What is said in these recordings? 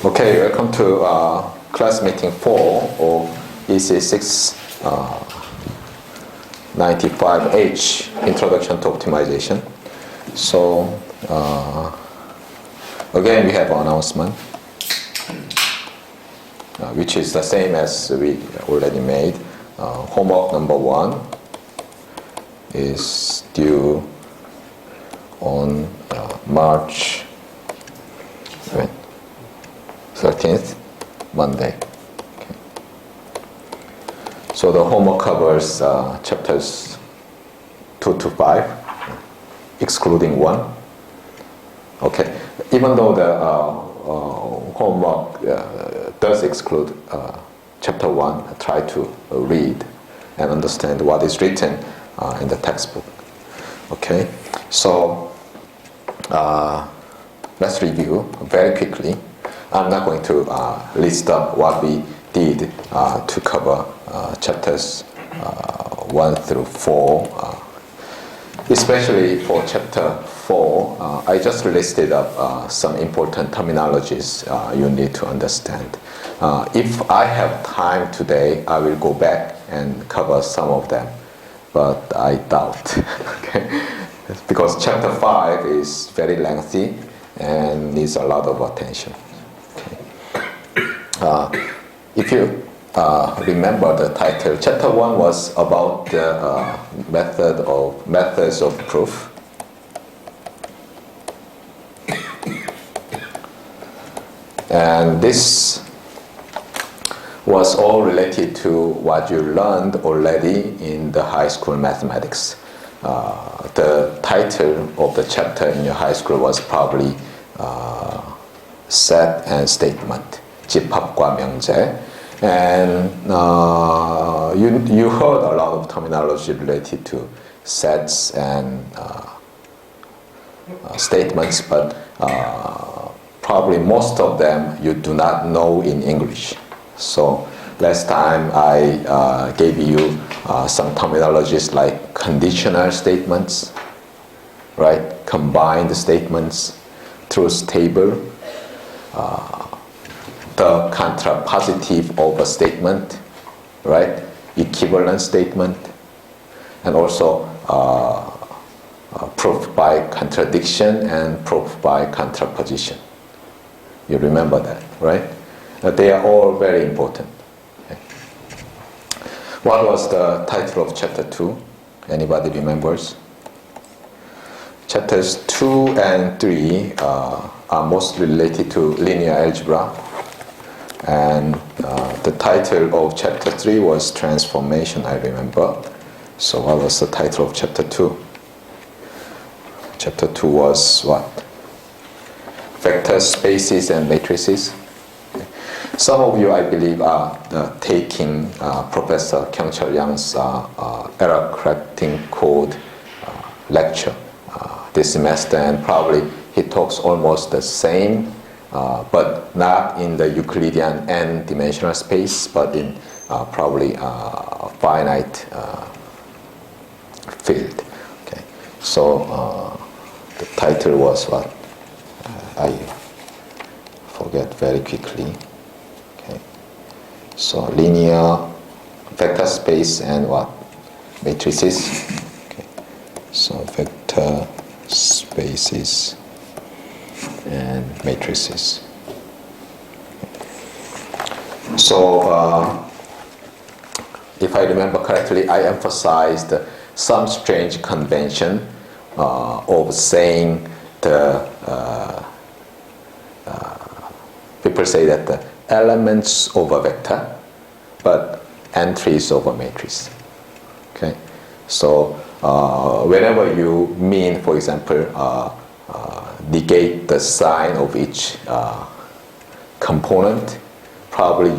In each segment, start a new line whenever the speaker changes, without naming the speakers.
Okay, welcome to class meeting 4 of EC 695H, Introduction to Optimization. So, again we have an announcement, which is the same as we already made. Homework number 1 is due on March 13th, Monday. Okay. So the homework covers chapters 2 to 5, excluding 1. Okay. Even though the homework does exclude chapter 1, try to read and understand what is written in the textbook. Okay. So let's review very quickly. I'm not going to list up what we did to cover chapters 1 through 4. Especially for chapter 4, I just listed up some important terminologies you need to understand. If I have time today, I will go back and cover some of them, but I doubt. Okay? Because chapter 5 is very lengthy and needs a lot of attention. If you remember the title, chapter 1 was about the methods of proof. And this was all related to what you learned already in the high school mathematics. The title of the chapter in your high school was probably set and statement. 집합과 명제, and you heard a lot of terminology related to sets and statements, but probably most of them you do not know in English. So last time I gave you some terminologies like conditional statements, right? Combined statements, truth table, the contrapositive of a statement, right? Equivalent statement, and also proof by contradiction and proof by contraposition. You remember that, right? They are all very important. Okay. What was the title of chapter 2? Anybody remembers? Chapters 2 and 3 are mostly related to linear algebra. And the title of chapter 3 was transformation, I remember. So what was the title of chapter 2? Chapter 2 was what? Vector spaces and matrices. Okay. Some of you, I believe, are taking Professor Kyung-Chul Yang's error correcting code lecture this semester, and probably he talks almost the same, but not in the Euclidean n-dimensional space, but in probably a finite field. Okay. So the title was what? I forget very quickly. Okay. So linear vector space and what? Matrices. Okay. So vector spaces and matrices. So, if I remember correctly, I emphasized some strange convention of saying people say that the elements of a vector, but entries of a matrix. Okay, so whenever you mean, for example, negate the sign of each component, probably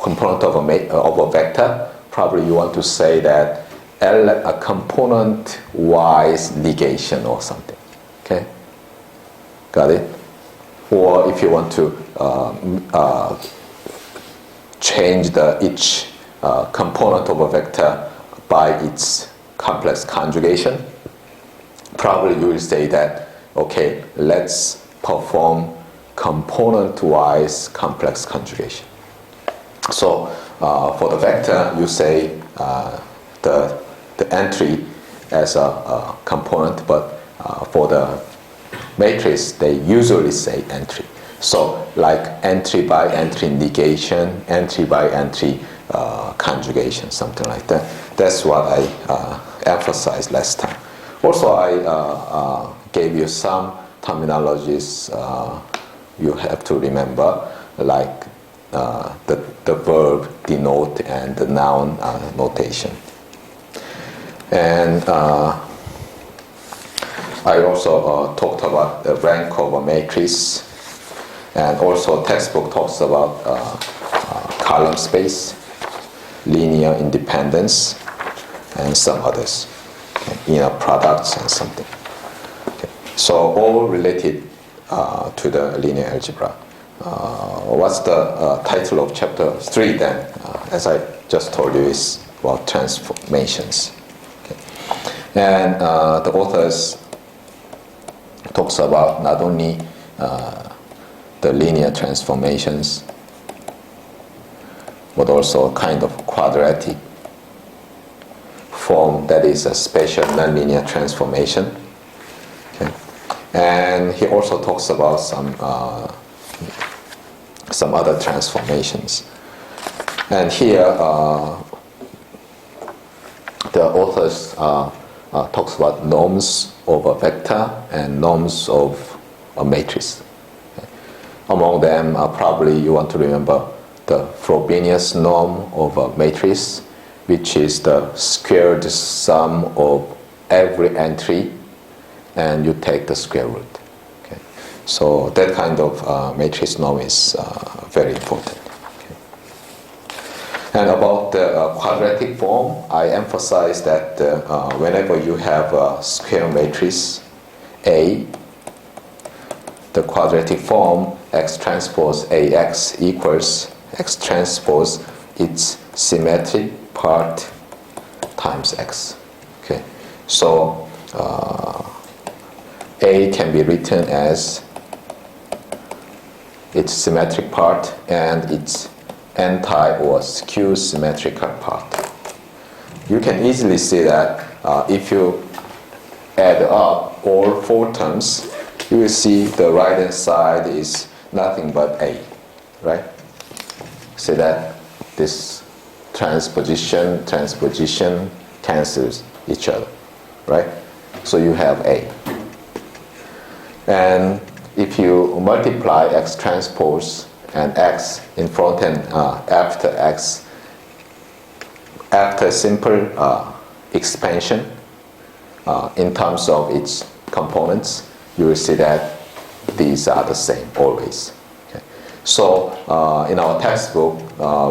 component of a vector, probably you want to say that a component-wise negation or something. Okay, got it? Or if you want to change each component of a vector by its complex conjugation, probably you will say that, okay, let's perform component-wise complex conjugation. So for the vector, you say the entry as a component, but for the matrix, they usually say entry. So like entry by entry negation, entry by entry conjugation, something like that. That's what I emphasized last time. Also, I gave you some terminologies you have to remember, like the verb denote and the noun notation. And I also talked about the rank of a matrix, and also textbook talks about column space, linear independence, and some others, okay, inner products and something. Okay. So all related to the linear algebra. What's the title of chapter 3 then? As I just told you, is about transformations. Okay. And the authors talks about not only the linear transformations, but also a kind of quadratic form that is a special nonlinear transformation. Okay. And he also talks about some other transformations. And here the authors talks about norms of a vector and norms of a matrix. Okay. Among them, probably you want to remember the Frobenius norm of a matrix, which is the squared sum of every entry, and you take the square root. Okay. So that kind of matrix norm is very important. Okay. And about the quadratic form, I emphasize that whenever you have a square matrix A, the quadratic form X transpose AX equals X transpose its symmetric part times X. Okay, so A can be written as its symmetric part and its anti or skew symmetrical part. You can easily see that if you add up all four terms, you will see the right hand side is nothing but A, right? See that this transposition cancels each other, right? So you have A. And if you multiply X transpose and X in front and after X, after simple expansion in terms of its components, you will see that these are the same always. Okay. So in our textbook,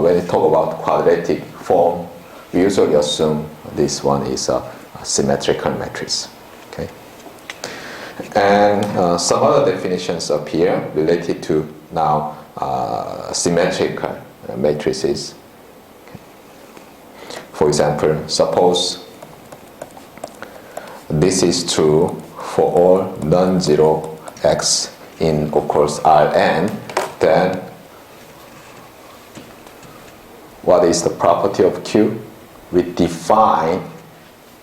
when we talk about quadratic form, we usually assume this one is a symmetrical matrix. Okay. And some other definitions appear related to now symmetrical matrices. Okay. For example, suppose this is true for all non-zero x in, of course, Rn, then what is the property of Q? We define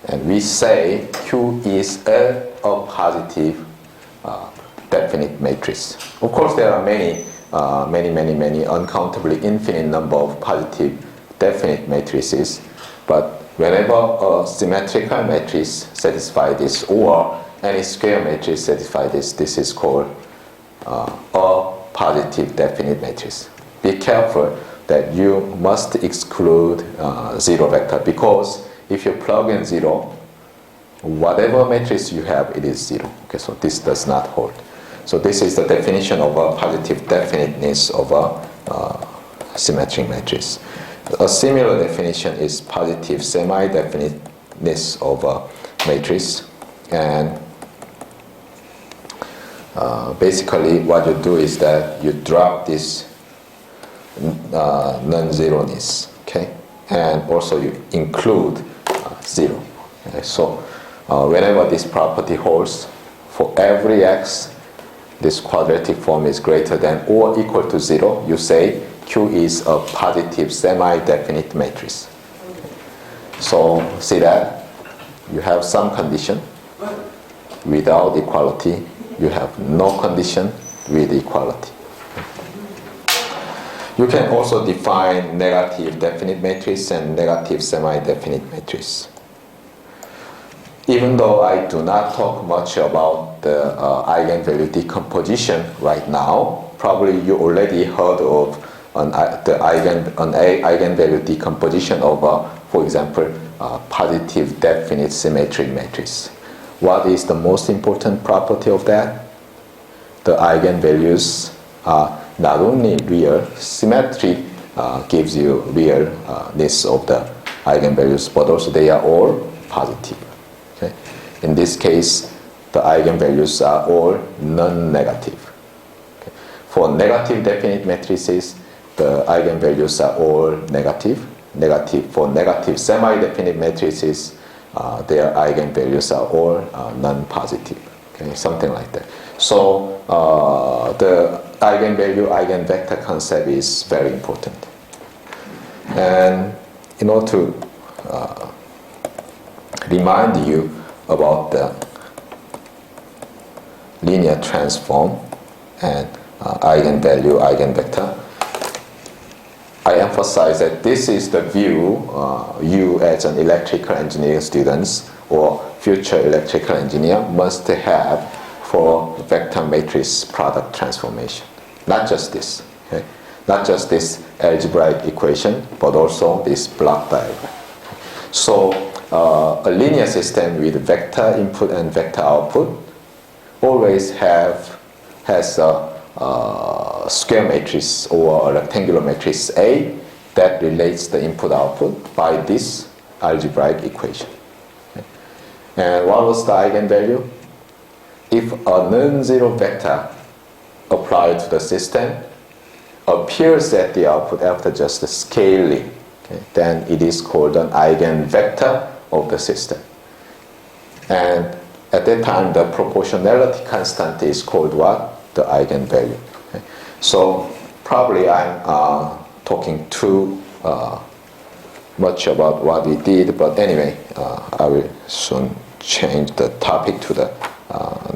and we say Q is a positive definite matrix. Of course, there are many, uncountably infinite number of positive definite matrices, but whenever a symmetrical matrix satisfies this, or any square matrix satisfies this, this is called a positive definite matrix. Be careful that you must exclude zero vector, because if you plug in zero, whatever matrix you have, it is zero. Okay, so this does not hold. So this is the definition of a positive definiteness of a symmetric matrix. A similar definition is positive semi-definiteness of a matrix, and basically what you do is that you drop this non-zeroness, okay, and also you include zero. Okay? So whenever this property holds, for every x this quadratic form is greater than or equal to 0, you say Q is a positive semi-definite matrix. So see that? You have some condition without equality. You have no condition with equality. You can also define negative definite matrix and negative semi-definite matrix. Even though I do not talk much about the eigenvalue decomposition right now, probably you already heard of an eigenvalue decomposition of, for example, positive definite symmetric matrix. What is the most important property of that? The eigenvalues are not only real, symmetry gives you realness of the eigenvalues, but also they are all positive. Okay? In this case, the eigenvalues are all non-negative. Okay? For negative definite matrices, the eigenvalues are all negative. For negative semi-definite matrices, their eigenvalues are all non-positive. Okay? Something like that. So the eigenvalue, eigenvector concept is very important. And in order to remind you about the linear transform and eigenvalue, eigenvector, I emphasize that this is the view you as an electrical engineering student or future electrical engineer must have for vector matrix product transformation. Not just this, okay? Not just this algebraic equation, but also this block diagram. So a linear system with vector input and vector output always has a square matrix or a rectangular matrix A that relates the input output by this algebraic equation. Okay? And what was the eigenvalue? If a non-zero vector applied to the system appears at the output after just scaling, okay, then it is called an eigenvector of the system. And at that time, the proportionality constant is called what? The eigenvalue. Okay. So probably I'm talking too much about what we did, but anyway, I will soon change the topic to the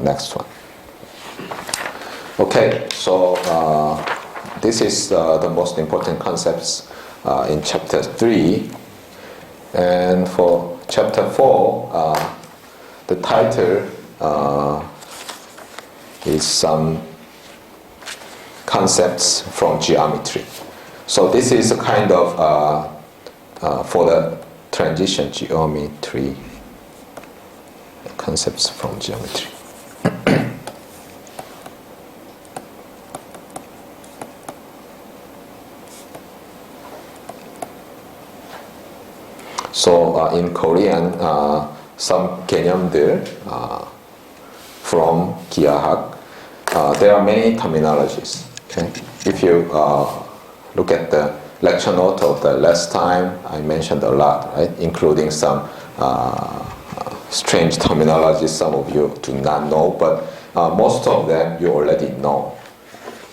next one. Okay, so this is the most important concepts in chapter 3. And for chapter 4, the title is some concepts from geometry. So this is a kind of for the transition geometry, concepts from geometry. So in Korean, some 개념들 from 기하학, there are many terminologies. Okay? If you look at the lecture note of the last time, I mentioned a lot, right? Including some strange terminologies some of you do not know, but most of them you already know.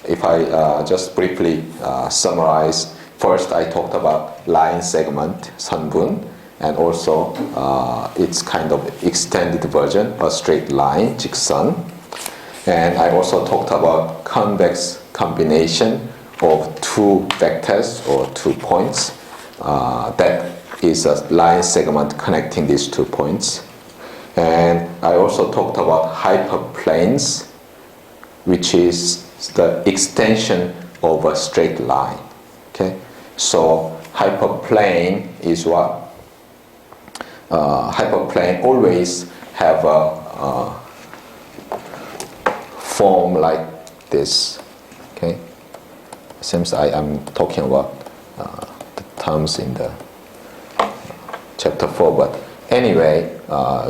If I just briefly summarize, first I talked about line segment, 선분, and also its kind of extended version, a straight line, 직선. And I also talked about convex combination of two vectors or 2 points. That is a line segment connecting these 2 points. And I also talked about hyperplanes, which is the extension of a straight line. Okay, so hyperplane is what? Hyperplane always have a form like this. Okay, seems I am talking about the terms in the chapter 4, but anyway,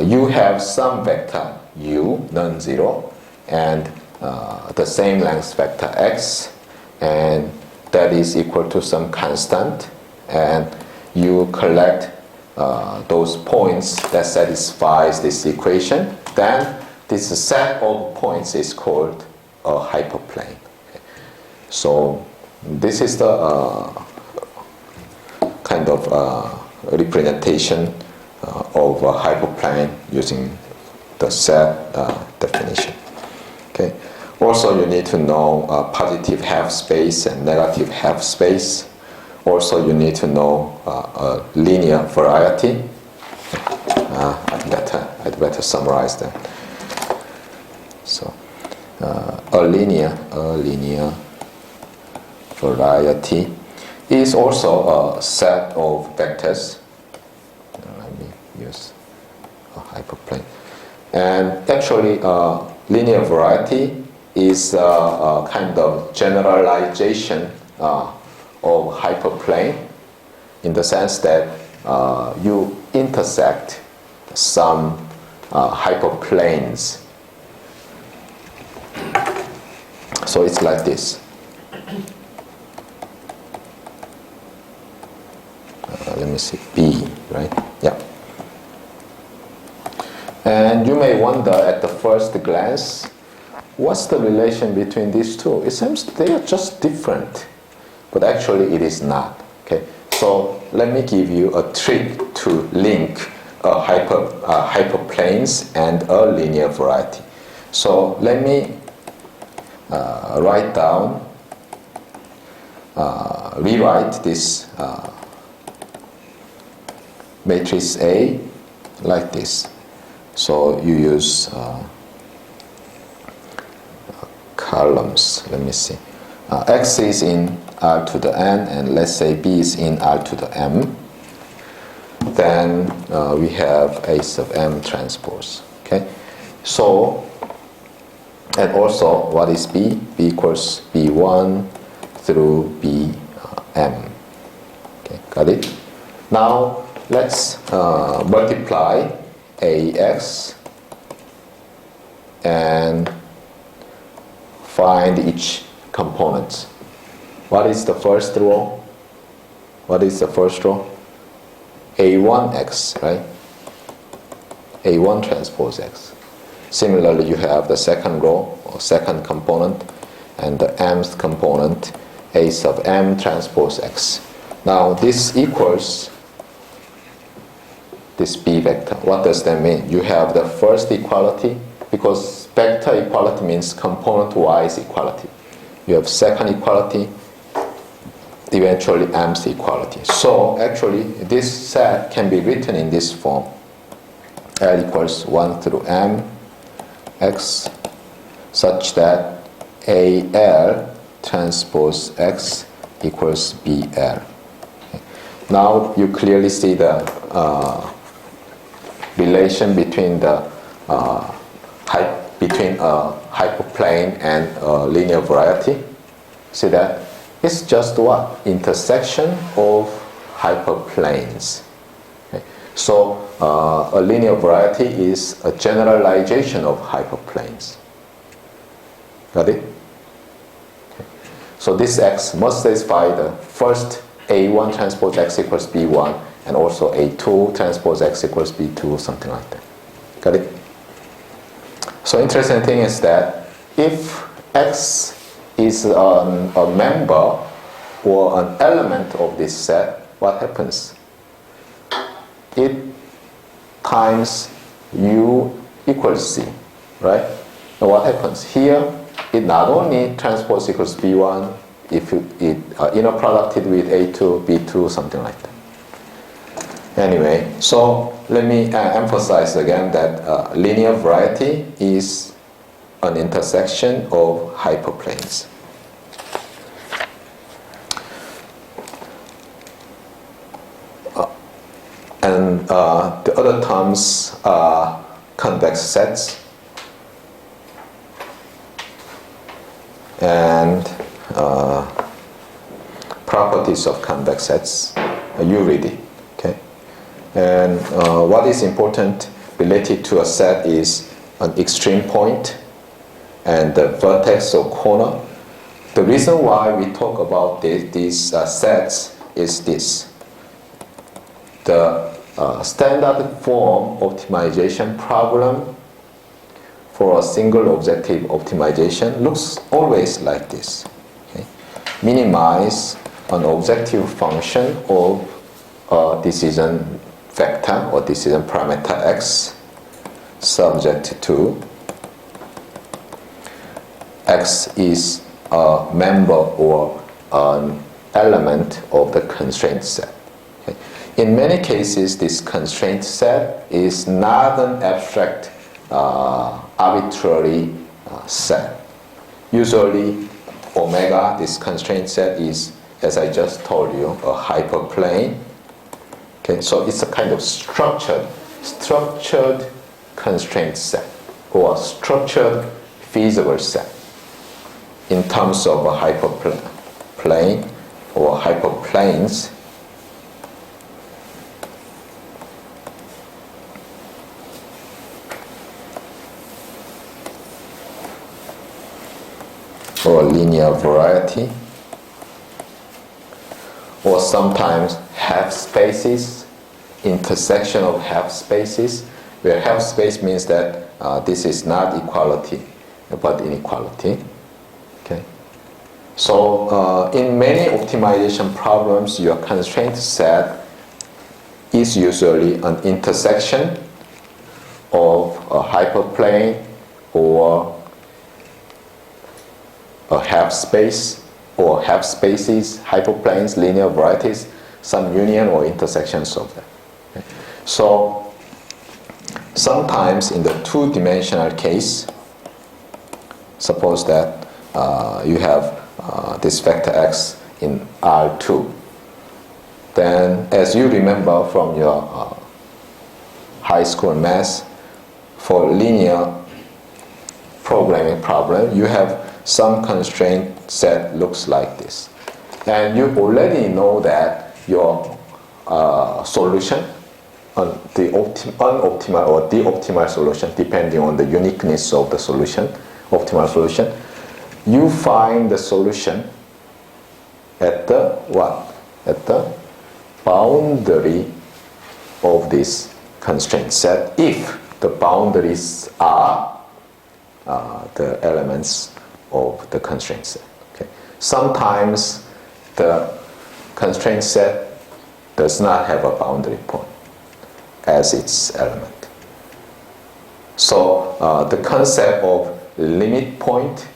you have some vector u, non-zero, and the same length vector x, and that is equal to some constant, and you collect those points that satisfies this equation, then this set of points is called a hyperplane. Okay. So this is the kind of representation of a hyperplane using the set definition. Okay. Also, you need to know positive half space and negative half space. Also, you need to know a linear variety. I'd better summarize that. So, a linear variety is also a set of vectors. Let me use a hyperplane. And actually, linear variety is a kind of generalization of hyperplane, in the sense that you intersect some hyperplanes. So it's like this. Let me see, B, right? Yeah. And you may wonder at the first glance, what's the relation between these two? It seems they are just different, but actually it is not. Okay. So let me give you a trick to link hyperplanes and a linear variety. So let me rewrite this matrix A like this. So you use columns. Let me see. X is in R to the N, and let's say B is in R to the M. Then we have A sub M transpose. Okay. So, and also what is B? B equals B1 through Bm. Okay, got it? Now let's multiply AX and find each component. What is the first row? What is the first row? A1X, right? A1 transpose X. Similarly, you have the second row or second component, and the mth component, A sub M transpose X. Now this equals this B vector. What does that mean? You have the first equality, because vector equality means component-wise equality. You have second equality, eventually mth equality. So actually this set can be written in this form. L equals 1 through M X, such that AL transpose X equals BL. Okay. Now you clearly see the relation between the hyperplane and linear variety. See that? It's just what? Intersection of hyperplanes. Okay. So a linear variety is a generalization of hyperplanes. Got it? Okay. So this X must satisfy the first A1 transpose X equals B1, and also A2 transpose X equals B2, something like that. Got it? So interesting thing is that if X is a member or an element of this set, what happens? It times U equals C, right? Now what happens? Here, it not only transpose equals B1, if it inner producted with A2, B2, something like that. Anyway, so let me emphasize again that linear variety is an intersection of hyperplanes. And the other terms are convex sets and properties of convex sets. You read it, okay? And what is important related to a set is an extreme point and the vertex or corner. The reason why we talk about these sets is this. The standard form optimization problem for a single objective optimization looks always like this. Okay? Minimize an objective function of a decision vector or decision parameter x subject to x is a member or an element of the constraint set. Okay? In many cases, this constraint set is not an abstract arbitrary set. Usually, omega, this constraint set, is, as I just told you, a hyperplane. Okay, so it's a kind of structured constraint set or structured feasible set in terms of a hyperplane or hyperplanes. Or linear variety, or sometimes half spaces, intersection of half spaces, where half space means that this is not equality but inequality. Okay. So in many optimization problems, your constraint set is usually an intersection of a hyperplane or a half space or half spaces, hyperplanes, linear varieties, some union or intersections of them. Okay. So sometimes in the two-dimensional case, suppose that you have this vector x in R2. Then, as you remember from your high school math, for linear programming problem, you have some constraint set looks like this. And you already know that your solution, the unoptimal or the optimal solution, depending on the uniqueness of the solution, optimal solution, you find the solution at the what? At the boundary of this constraint set if the boundaries are the elements of the constraint set. Okay. Sometimes the constraint set does not have a boundary point as its element. So the concept of limit point,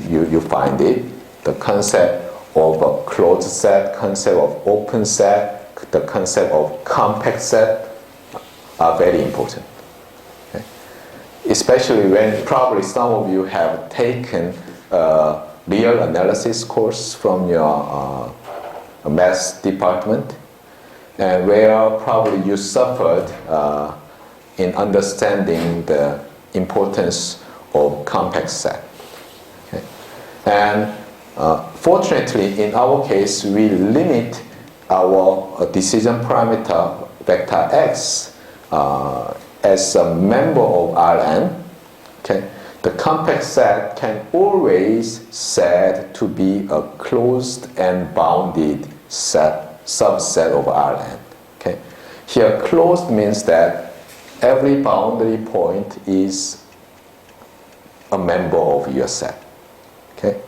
you find it. The concept of a closed set, concept of open set, the concept of compact set are very important. Okay? Especially when probably some of you have taken a real analysis course from your math department, and where probably you suffered in understanding the importance of compact set. Okay? And fortunately, in our case, we limit our decision parameter vector x as a member of Rn. Okay? The compact set can always said to be a closed and bounded set, subset of Rn. Okay? Here, closed means that every boundary point is a member of your set. Okay?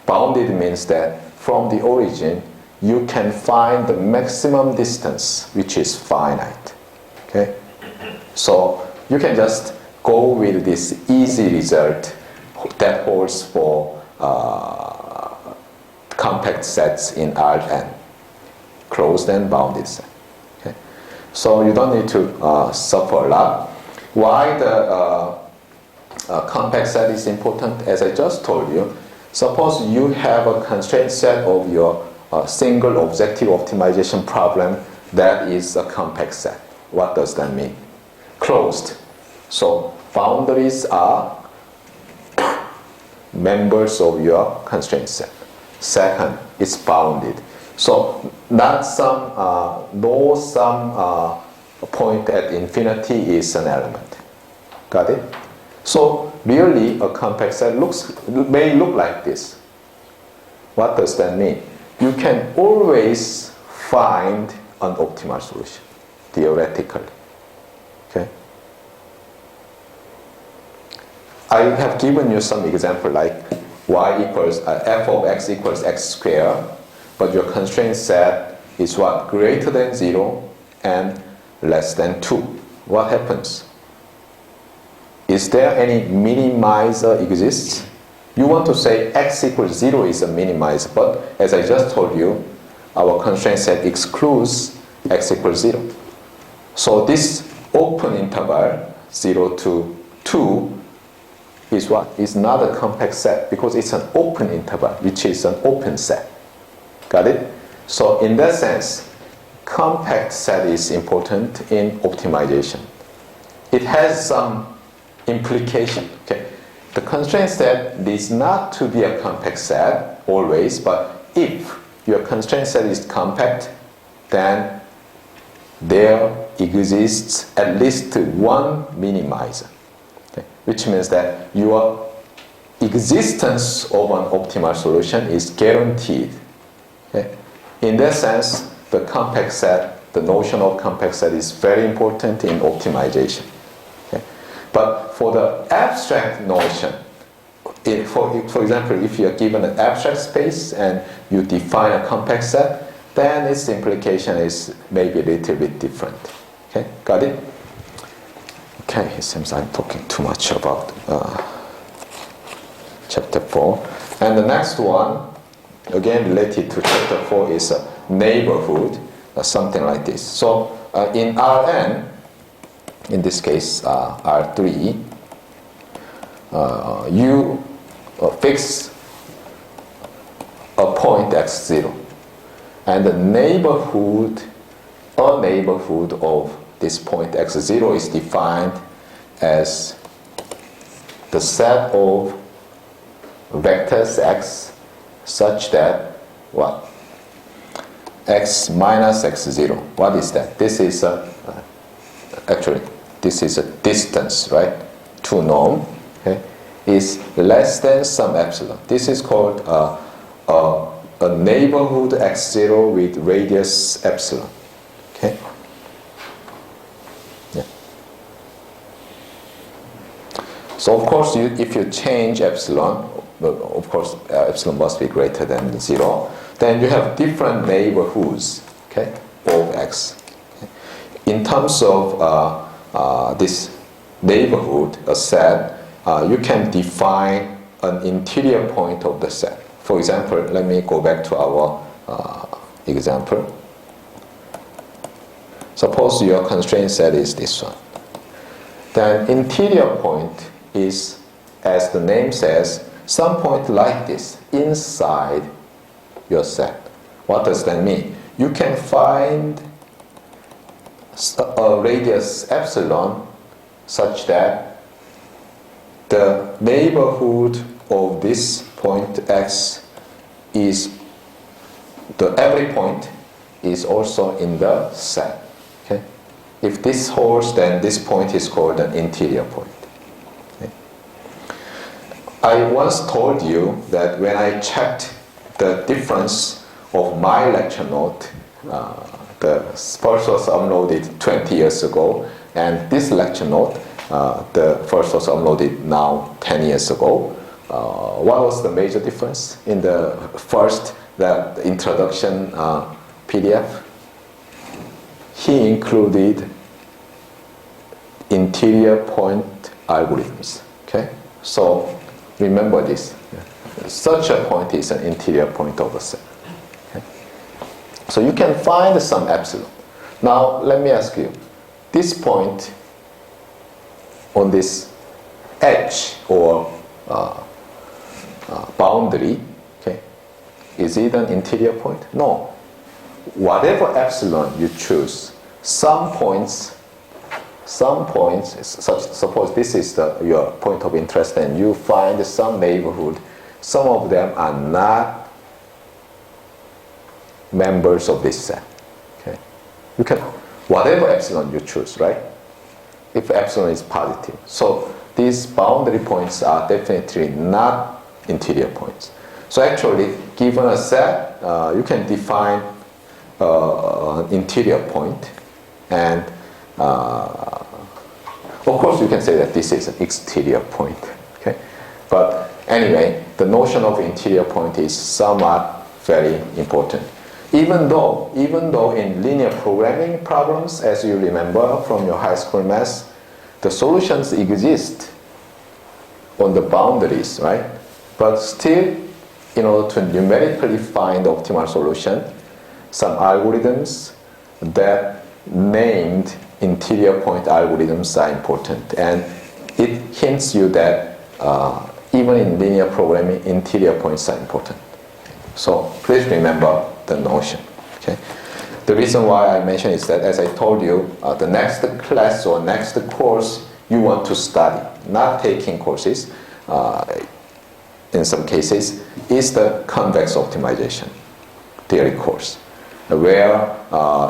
Bounded means that from the origin, you can find the maximum distance, which is finite. Okay? So you can just go with this easy result that holds for compact sets in Rn, closed and bounded set. Okay? So you don't need to suffer a lot. Why the compact set is important? As I just told you, suppose you have a constraint set of your single objective optimization problem that is a compact set. What does that mean? Closed. So boundaries are members of your constraint set. Second, it's bounded. So not some, no some point at infinity is an element. Got it? So really a compact set may look like this. What does that mean? You can always find an optimal solution, theoretically. Okay? I have given you some example like f of x equals x squared, but your constraint set is what? Greater than 0 and less than 2. What happens? Is there any minimizer exists? You want to say x equals 0 is a minimizer, but as I just told you, our constraint set excludes x equals 0. So this open interval, 0 to 2, is what? Is not a compact set because it's an open interval, which is an open set. Got it? So in that sense, compact set is important in optimization. It has some implication. Okay? The constraint set needs not to be a compact set always, but if your constraint set is compact, then there exists at least one minimizer. Okay? Which means that your existence of an optimal solution is guaranteed. Okay? In that sense, the compact set, the notion of compact set is very important in optimization. Okay? But for the abstract notion, for example, if you are given an abstract space and you define a compact set, then its implication is maybe a little bit different. Okay, got it? Okay, it seems I'm talking too much about chapter 4. And the next one, again related to chapter 4, is a neighborhood, something like this. So in Rn, in this case R3, you fix a point x0, and the neighborhood of this point x0 is defined as the set of vectors x such that what? X minus x0. What is that? This is actually this is a distance, right? To norm, okay, is less than some epsilon. This is called a neighborhood x0 with radius epsilon. Okay. Yeah. So of course, if you change epsilon, of course epsilon must be greater than 0. Then you have different neighborhoods, okay, of x. Okay. In terms of this neighborhood, a set, you can define an interior point of the set. For example, let me go back to our example. Suppose your constraint set is this one. Then interior point is, as the name says, some point like this inside your set. What does that mean? You can find a radius epsilon such that the neighborhood of this point x is every point is also in the set. Okay? If this holds, then this point is called an interior point. Okay? I once told you that when I checked the difference of my lecture note, the first was uploaded 20 years ago, and this lecture note, the first was uploaded now 10 years ago. What was the major difference in the first, the introduction PDF? He included interior point algorithms. Okay, so remember this. Such a point is an interior point of a set. Okay? So you can find some epsilon. Now let me ask you, this point on this edge or boundary, okay, is it an interior point? No. Whatever epsilon you choose, some points, suppose this is your point of interest, and you find some neighborhood, some of them are not members of this set. Okay, you can, whatever epsilon you choose, right? If epsilon is positive, so these boundary points are definitely not interior points. So actually, given a set, you can define an interior point, and of course you can say that this is an exterior point. Okay? But anyway, the notion of interior point is somewhat very important. Even though in linear programming problems, as you remember from your high school math, the solutions exist on the boundaries, right? But still, in order to numerically find the optimal solution, some algorithms that named interior point algorithms are important. And it hints you that even in linear programming, interior points are important. So please remember the notion. Okay? The reason why I mention is that, as I told you, the next class or next course you want to study, not taking courses, in some cases, is the convex optimization theory course, where,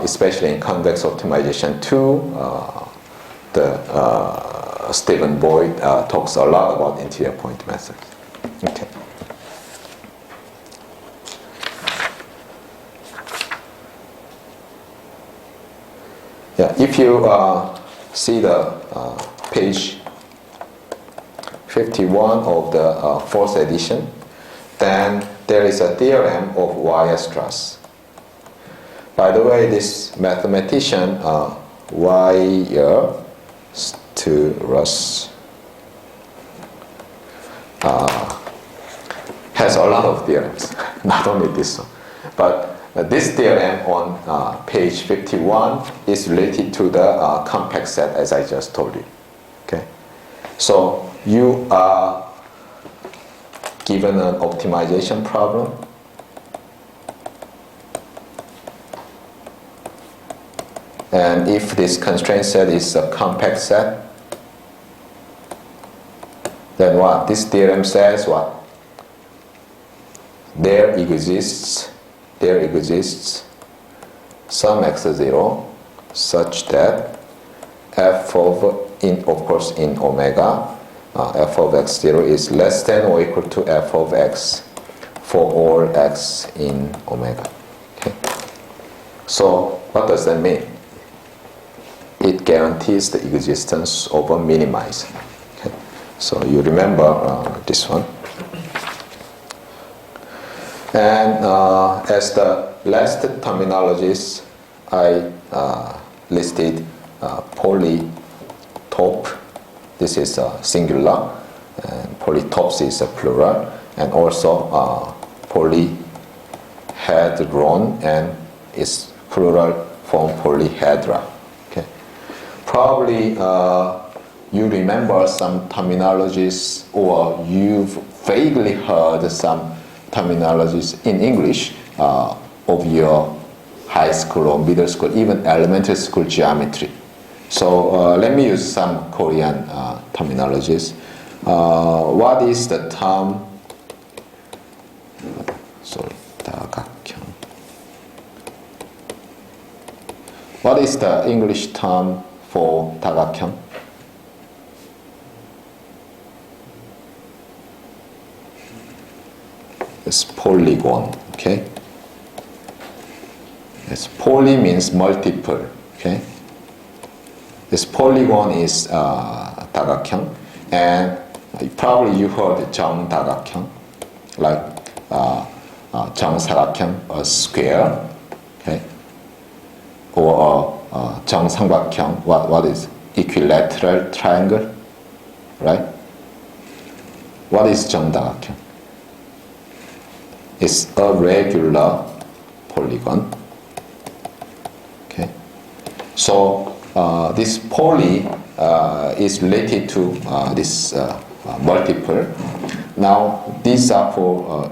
especially in convex optimization 2, Stephen Boyd talks a lot about interior point methods. Okay. Yeah, if you see the page 51 of the fourth edition, then there is a theorem of Weierstrass. By the way, this mathematician Weierstrass has a lot of theorems, not only this one. But this theorem on page 51 is related to the compact set, as I just told you. Okay, so you are given an optimization problem, and if this constraint set is a compact set, then what? This theorem says what? There exists some x0 such that f of course in omega, f of x0 is less than or equal to f of x for all x in omega. Okay. So what does that mean? It guarantees the existence of a minimizer. Okay. So you remember this one. And as the last terminologies, I listed polytope. This is a singular, and polytopes is a plural, and also polyhedron, and its plural form polyhedra. Okay. Probably you remember some terminologies, or you've vaguely heard some terminologies in English of your high school or middle school, even elementary school geometry. So let me use some Korean terminologies. What is the term? 다각형. What is the English term for 다각형? It's polygon. Okay. Yes, poly means multiple. Okay. This polygon is 다각형, and probably you heard 정다각형, like 정사각형, a square, okay, or 정삼각형. What is equilateral triangle, right? What is 정다각형? It's a regular polygon. Okay, so this poly is related to this multiple. Now these are for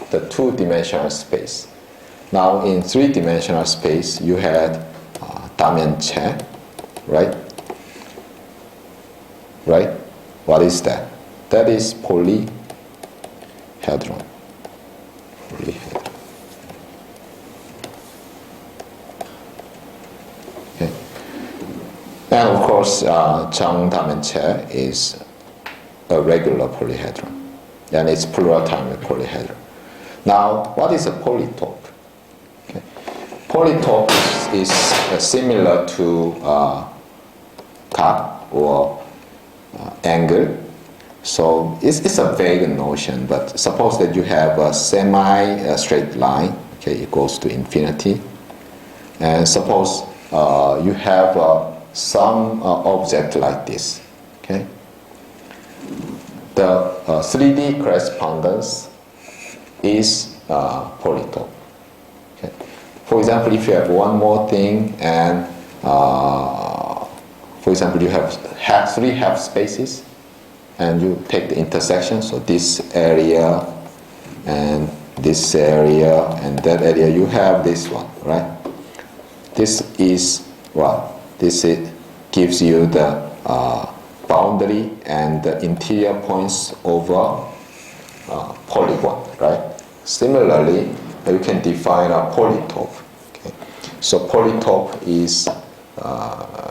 the two-dimensional space. Now in three-dimensional space you had 다면체, right? Right? What is that? That is polyhedron. Polyhedron. Okay. And of course, 정다면체 is a regular polyhedron, and it's plural time polyhedron. Now, what is a polytope? Okay. Polytope is similar to 각 or angle. So it's a vague notion, but suppose that you have a semi-straight line, okay, it goes to infinity, and suppose you have some object like this, okay. The 3D correspondence is polytope. Okay. For example, if you have one more thing, and for example, you have three half spaces, and you take the intersection, so this area and this area and that area, you have this one, right? This is what? This gives you the boundary and the interior points over polygon, right? Similarly, you can define a polytope. Okay? So polytope is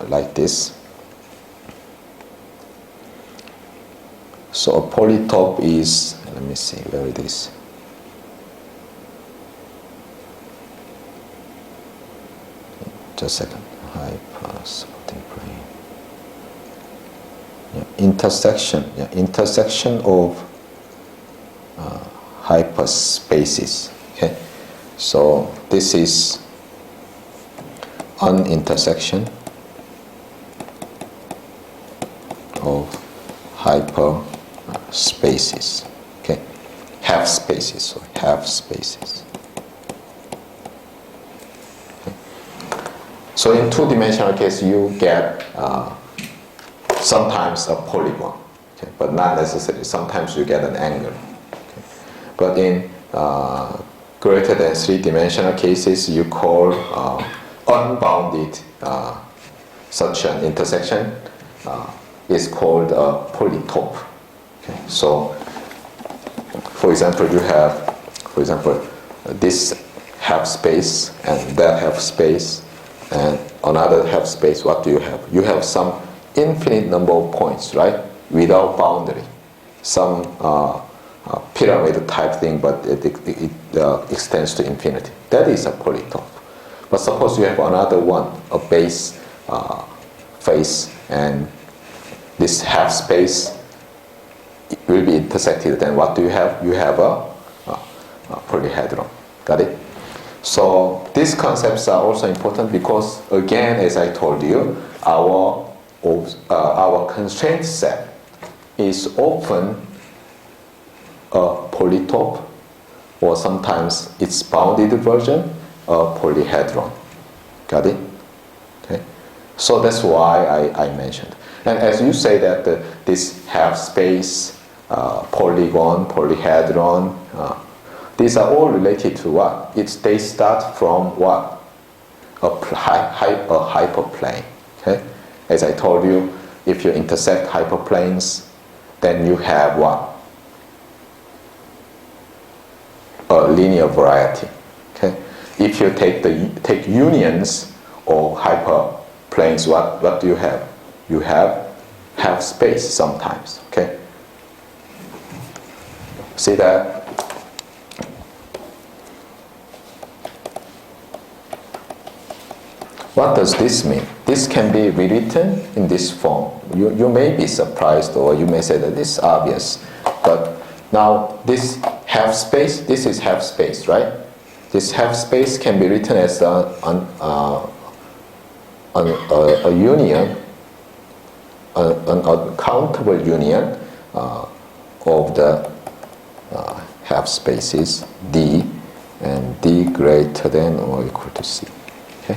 like this. So a polytope is, let me see where it is. Just a second. Hyperspace plane. Intersection of hyperspaces. Okay. So this is an intersection of hyperspaces. Okay. Half spaces. Sorry, half spaces. So in two-dimensional case, you get sometimes a polygon, okay, but not necessarily. Sometimes you get an angle. Okay. But in greater than three-dimensional cases, you call unbounded such an intersection is called a polytope. Okay. So, for example, you have, this half space and that half space, and another half space. What do you have? You have some infinite number of points, right? Without boundary. Some pyramid type thing, but it extends to infinity. That is a polytope. But suppose you have another one, a base face, and this half space will be intersected. Then what do you have? You have a polyhedron. Got it? So these concepts are also important because, again, as I told you, our constraint set is often a polytope, or sometimes its bounded version, a polyhedron. Got it? Okay. So that's why I mentioned. And as you say that this half space, polygon, polyhedron, these are all related to what? They start from what? A hyperplane. Okay? As I told you, if you intersect hyperplanes, then you have what? A linear variety. Okay? If you take unions or hyperplanes, what do you have? You have half space sometimes. Okay? See that? What does this mean? This can be rewritten in this form. You may be surprised, or you may say that this is obvious. But now this half space, this is half space, right? This half space can be written as a union, an uncountable union of the half spaces D, and D greater than or equal to C. Okay?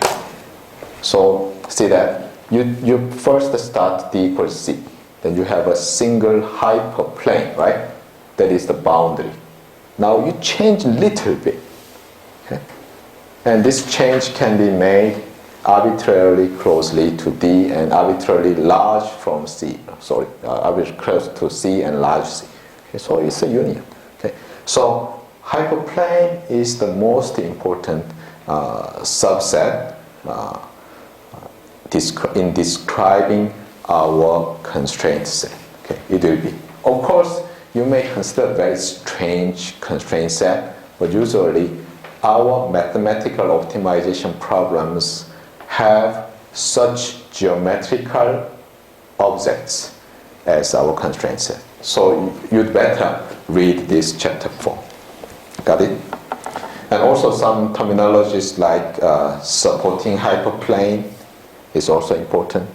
So see that you first start D equals C, then you have a single hyperplane, right? That is the boundary. Now you change a little bit, okay? And this change can be made arbitrarily closely to D and arbitrarily large from C. Arbitrarily close to C and large C. Okay, so it's a union. Okay, so hyperplane is the most important subset in describing our constraint set. Okay, it will be. Of course, you may consider very strange constraint set, but usually our mathematical optimization problems have such geometrical objects as our constraint set. So you'd better read this chapter 4. Got it? And also some terminologies like supporting hyperplane is also important.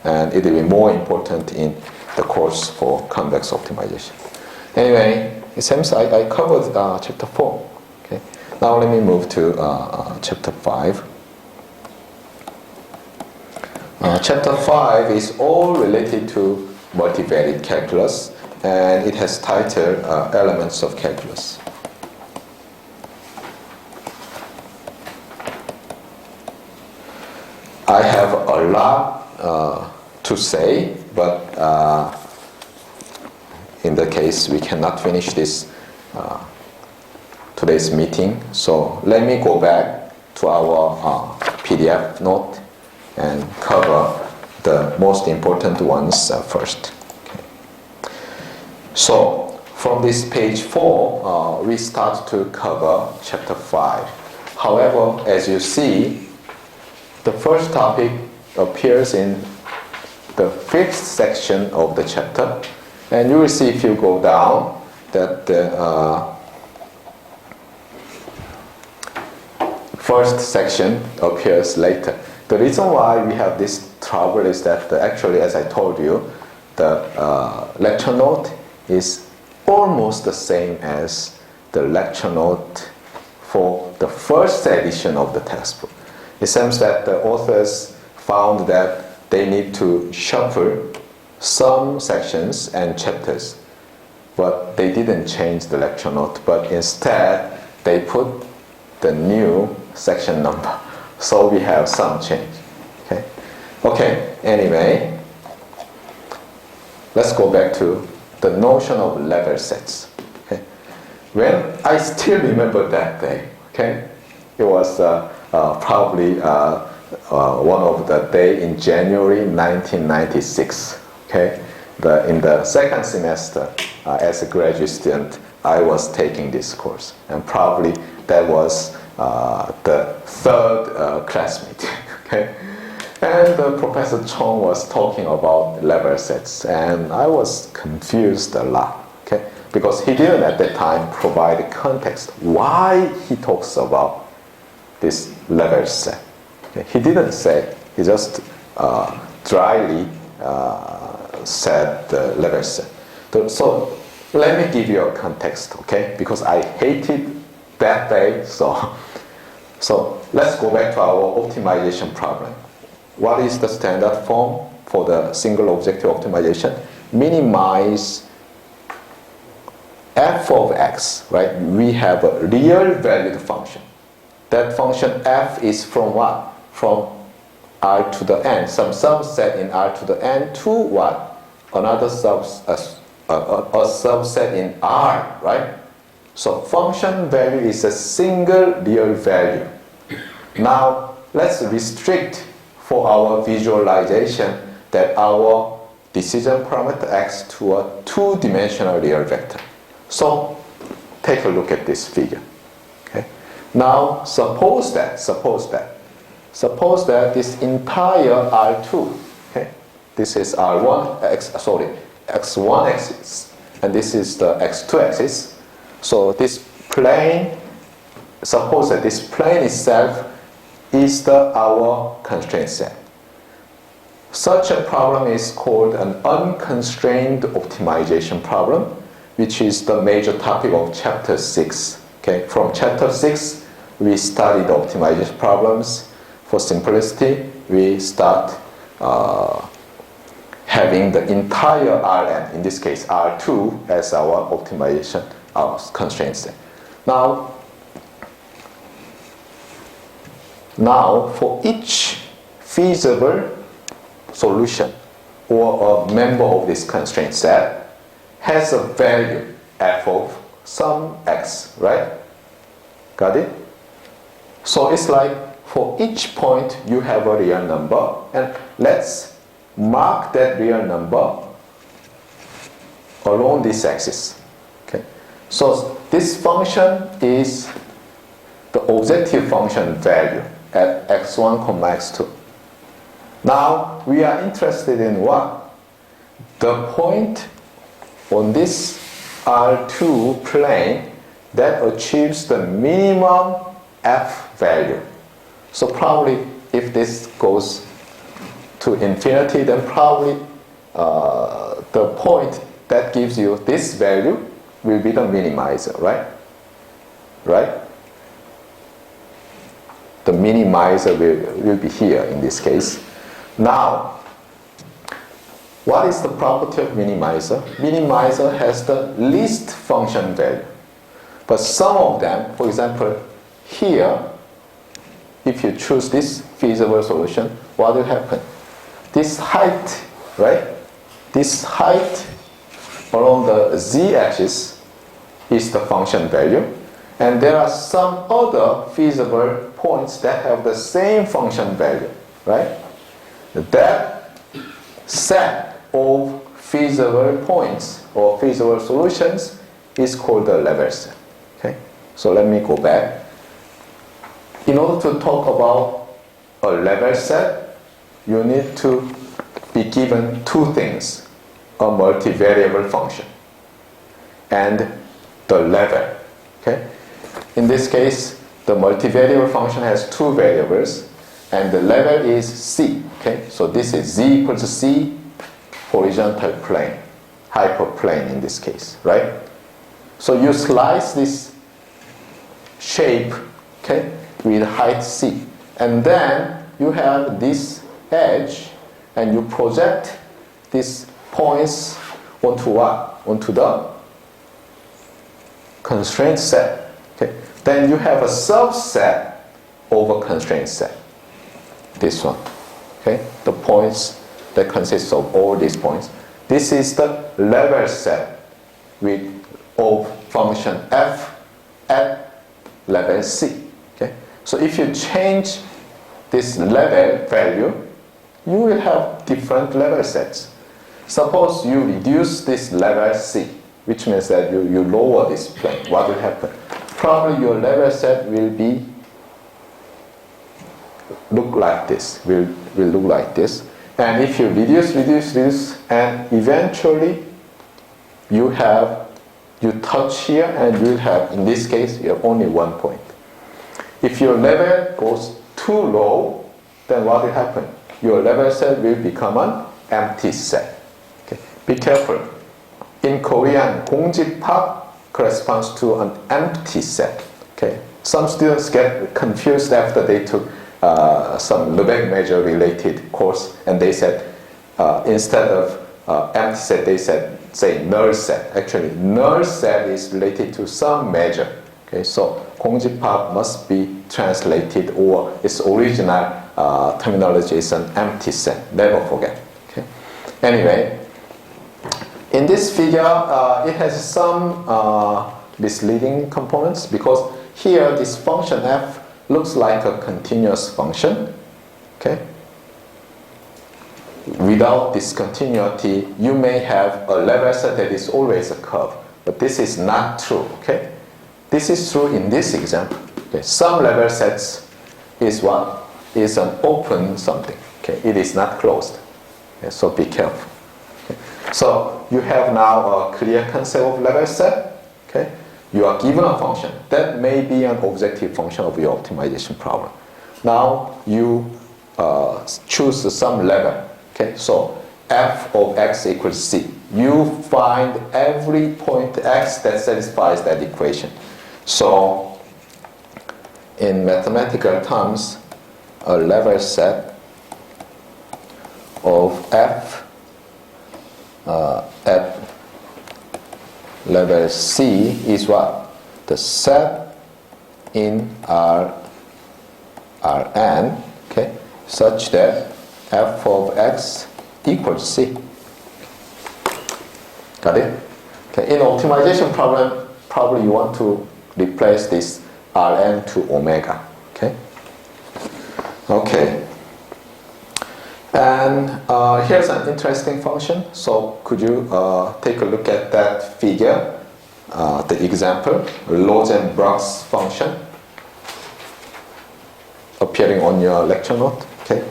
And it will be more important in the course for convex optimization. Anyway, it seems I covered chapter 4. Okay. Now let me move to chapter 5. Chapter 5 is all related to multivariate calculus, and it has title Elements of Calculus. I have a lot to say, but in the case we cannot finish this today's meeting. So let me go back to our PDF note and cover the most important ones first. Okay. So from this page 4, we start to cover chapter 5. However, as you see, the first topic appears in the 5th section of the chapter, and you will see if you go down that the first section appears later. The reason why we have this trouble is that actually, as I told you, the lecture note is almost the same as the lecture note for the first edition of the textbook. It seems that the authors found that they need to shuffle some sections and chapters, but they didn't change the lecture note, but instead they put the new section number. So we have some change. Okay, anyway, let's go back to the notion of level sets. Okay. When I still remember that day, okay, it was probably one of the day in January 1996. Okay, in the second semester, as a graduate student, I was taking this course, and probably that was the third classmate. Okay, and Professor Chong was talking about level sets, and I was confused a lot. Okay, because he didn't at that time provide context why he talks about this level set. Okay? He didn't say, he just dryly said the level set. So let me give you a context, okay? Because I hated that day, so let's go back to our optimization problem. What is the standard form for the single objective optimization? Minimize f of x, right? We have a real valued function. That function f is from what? From R to the n, some subset in R to the n to what? Another a subset in R, right? So function value is a single real value. Now let's restrict for our visualization that our decision parameter x to a two-dimensional real vector. So take a look at this figure. Okay. Now suppose that this entire R2, okay, this is R1 x1 axis, and this is the x2 axis. So this plane, suppose that this plane itself is our constraint set. Such a problem is called an unconstrained optimization problem, which is the major topic of chapter 6. Okay, from chapter 6, we studied optimization problems. For simplicity, we start having the entire Rn, in this case R2, as our optimization, our constraint set. Now, for each feasible solution or a member of this constraint set has a value f of some x, right? Got it? So it's like for each point you have a real number, and let's mark that real number along this axis. Okay? So this function is the objective function value at x1, x2. Now we are interested in what? The point on this R2 plane that achieves the minimum f value. So probably if this goes to infinity, then probably the point that gives you this value will be the minimizer, right? Right? The minimizer will be here in this case. Now, what is the property of minimizer? Minimizer has the least function value. But some of them, for example, here, if you choose this feasible solution, what will happen? This height, right? This height along the z-axis is the function value. And there are some other feasible points that have the same function value, right? That set of feasible points or feasible solutions is called the level set. Okay? So let me go back. In order to talk about a level set, you need to be given two things: a multivariable function and the level. Okay? In this case, the multivariable function has two variables, and the level is c. Okay? So this is z equals c, horizontal plane, hyperplane in this case, right? So you slice this shape, okay, with height c, and then you have this edge, and you project these points onto what? Onto the constraint set. Okay. Then you have a subset of a constraint set. This one. Okay. The points that consists of all these points. This is the level set of function f at level c. Okay. So if you change this level value, you will have different level sets. Suppose you reduce this level c, which means that you lower this plane. What will happen? Probably your level set will look like this. Will look like this. And if you reduce, and eventually you touch here, and you have, in this case, you have only one point. If your level goes too low, then what will happen? Your level set will become an empty set. Okay. Be careful. In Korean, 공집합 corresponds to an empty set. Okay. Some students get confused after they took some Lebesgue measure related course, and they said instead of empty set, they say null set. Actually, null set is related to some measure. Okay. So 공집합 must be translated, or its original terminology is an empty set. Never forget. Okay. Anyway, in this figure, it has some misleading components, because here this function f looks like a continuous function. Okay. Without this continuity, you may have a level set that is always a curve, but this is not true. Okay. This is true in this example. Okay. Some level sets is what? Is an open something. Okay. It is not closed. Okay. So be careful. Okay. So you have now a clear concept of level set. Okay. You are given a function that may be an objective function of your optimization problem. Now you choose some level. Okay. So f of x equals c. You find every point x that satisfies that equation. So in mathematical terms, a level set of f at level c is what? The set in Rn, okay, such that f of x equals c. Got it? Okay. In optimization problem, probably you want to replace this Rn to omega. Okay. Okay. And here's an interesting function. So could you take a look at that figure, the example, Rosenbrock's function, appearing on your lecture note. Okay.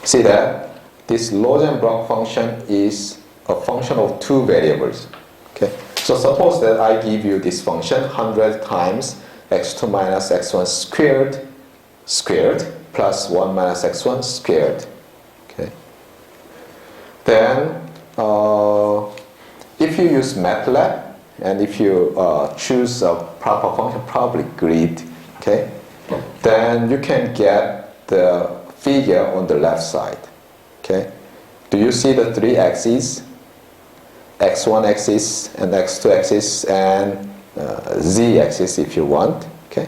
See that this Rosenbrock function is a function of two variables. Okay. So suppose that I give you this function 100 times x2 minus x1 squared plus 1 minus x1 squared. Okay. Then if you use MATLAB and if you choose a proper function, probably grid, okay, then you can get the figure on the left side. Okay. Do you see the three axes? X1 axis and X2 axis and Z axis if you want. Okay.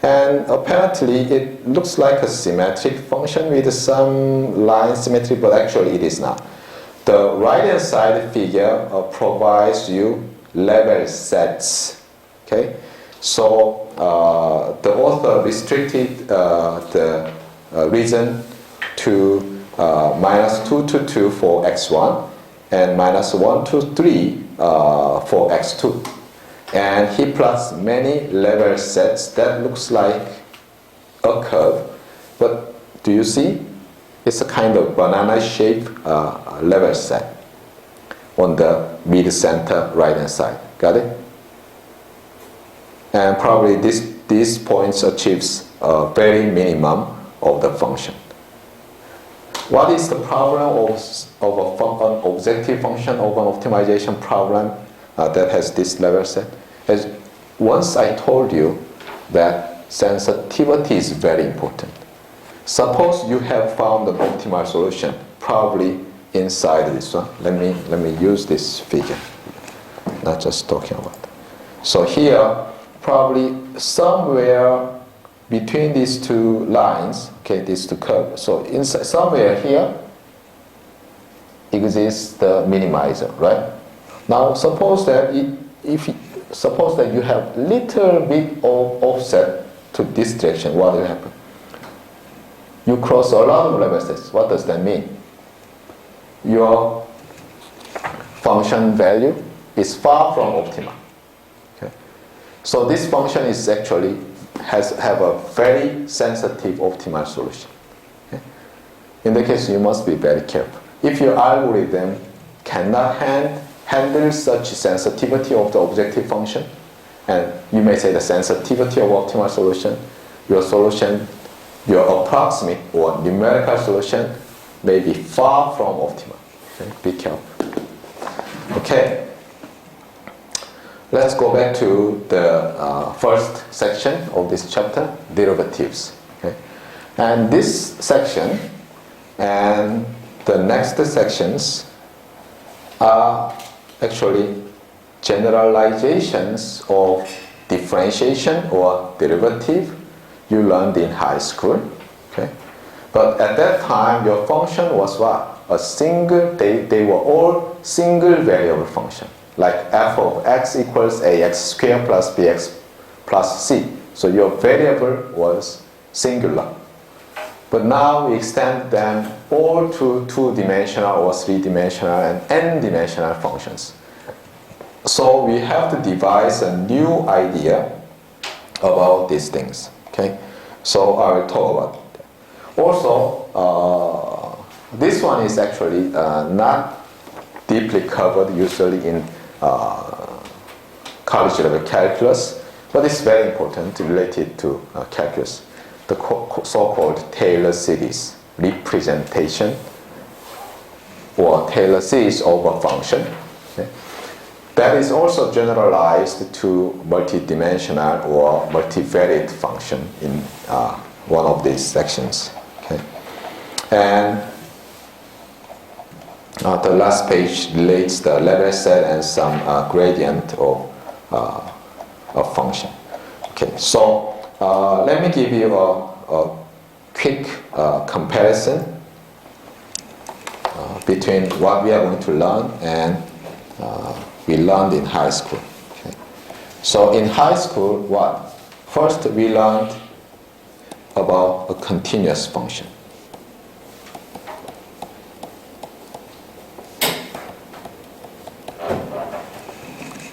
And apparently it looks like a symmetric function with some line symmetry, but actually it is not. The right hand side figure provides you level sets. Okay. So the author restricted the reason to -2 to 2 for x1 and -1 to 3 for x2. And he plots many level sets that looks like a curve. But do you see? It's a kind of banana shape level set on the mid-center right-hand side. Got it? And probably these points achieves a very minimum of the function. What is the problem of an objective function of an optimization problem that has this level set? As once I told you that sensitivity is very important. Suppose you have found an optimal solution, probably inside this one. Let me use this figure, not just talking about. So here, probably somewhere between these two lines, okay, these two curves. So inside, somewhere here exists the minimizer, right? Now suppose that suppose that you have little bit of offset to this direction, what will happen? You cross a lot of level sets. What does that mean? Your function value is far from optimal. Okay? So this function is actually have a very sensitive optimal solution. Okay? In that case, you must be very careful. If your algorithm cannot handle such sensitivity of the objective function, and you may say the sensitivity of optimal solution, your approximate or numerical solution may be far from optimal. Okay? Be careful. Okay. Let's go back to the first section of this chapter, derivatives. Okay? And this section and the next sections are actually generalizations of differentiation or derivative you learned in high school. Okay? But at that time, your function was what? A single, they were all single variable function. Like f of x equals ax squared plus bx plus c. So your variable was singular. But now we extend them all to two-dimensional or three-dimensional and n-dimensional functions. So we have to devise a new idea about these things. Okay? So I will talk about that. Also, this one is actually not deeply covered usually in college level calculus, but it's very important related to calculus. The so-called Taylor series representation or Taylor series of a function. Okay? That is also generalized to multidimensional or multivariate function in one of these sections. Okay? And the last page relates the level set and some gradient of a function. Okay, so let me give you a quick comparison between what we are going to learn and we learned in high school. Okay. So in high school, what? First we learned about a continuous function.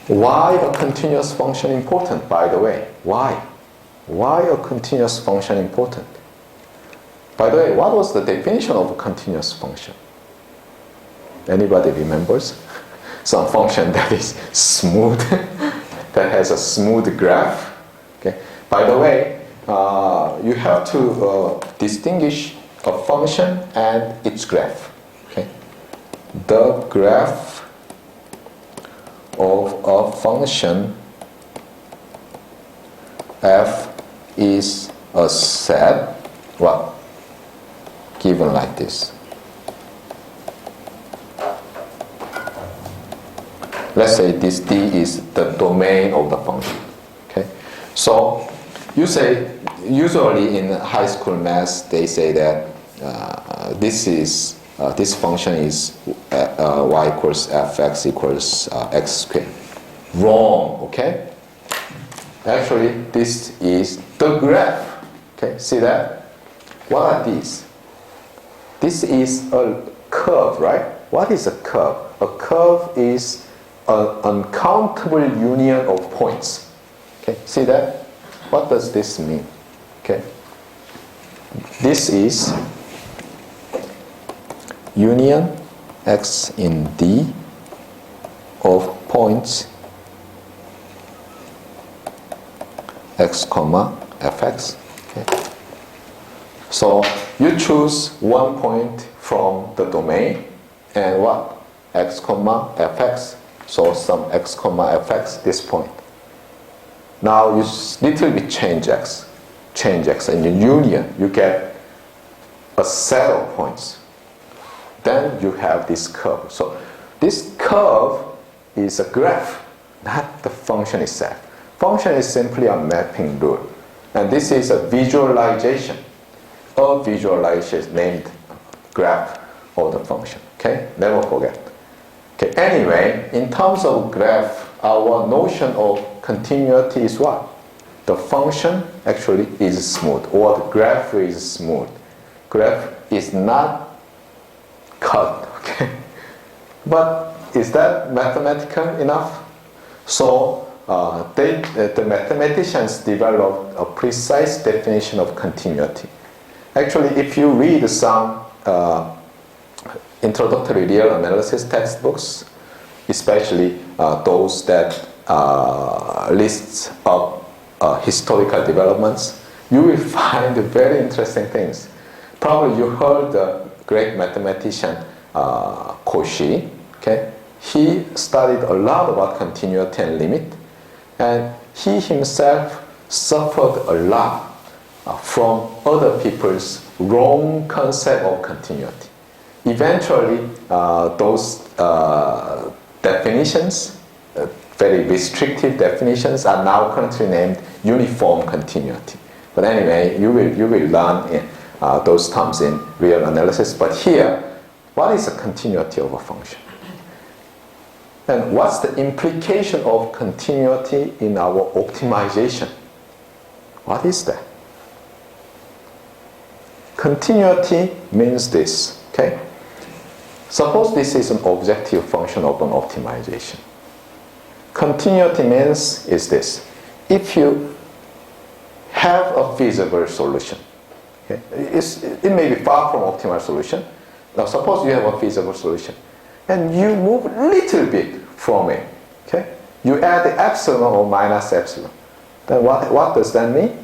Why a continuous function important, by the way? Why? Why a continuous function important? By the way, what was the definition of a continuous function? Anybody remembers? some function that is smooth, that has a smooth graph. Okay. By the way, you have to distinguish a function and its graph. Okay. The graph of a function f is a set, what? Given like this. Let's say this D is the domain of the function. Okay, so you say, usually in high school math they say that this function is y equals fx equals x squared. Wrong. Okay, actually this is the graph. Okay, see that? What are these? This is a curve, right? What is a curve? A curve is an uncountable union of points. Okay, see that? What does this mean? Okay, this is union x in D of points x comma fx. Okay. So you choose one point from the domain and what? X comma fx. So some x comma fx, this point. Now you little bit change x, and in union you get a set of points. Then you have this curve. So this curve is a graph, not the function itself. Function is simply a mapping rule. And this is a visualization. A visualization named graph of the function. Okay, never forget. Okay, anyway, in terms of graph, our notion of continuity is what? The function actually is smooth, or the graph is smooth. Graph is not cut. Okay, but is that mathematical enough? So the mathematicians developed a precise definition of continuity. Actually, if you read some introductory real analysis textbooks, especially those that lists of historical developments, you will find very interesting things. Probably you heard the great mathematician Cauchy. Okay, he studied a lot about continuity and limit, and he himself suffered a lot from other people's wrong concept of continuity. Eventually, those definitions, very restrictive definitions, are now currently named uniform continuity. But anyway, you will learn those terms in real analysis. But here, what is the continuity of a function? And what's the implication of continuity in our optimization? What is that? Continuity means this, okay? Suppose this is an objective function of an optimization. Continuity means is this. If you have a feasible solution, okay, it may be far from optimal solution. Now suppose you have a feasible solution and you move a little bit from it, okay? You add epsilon or minus epsilon. Then what does that mean?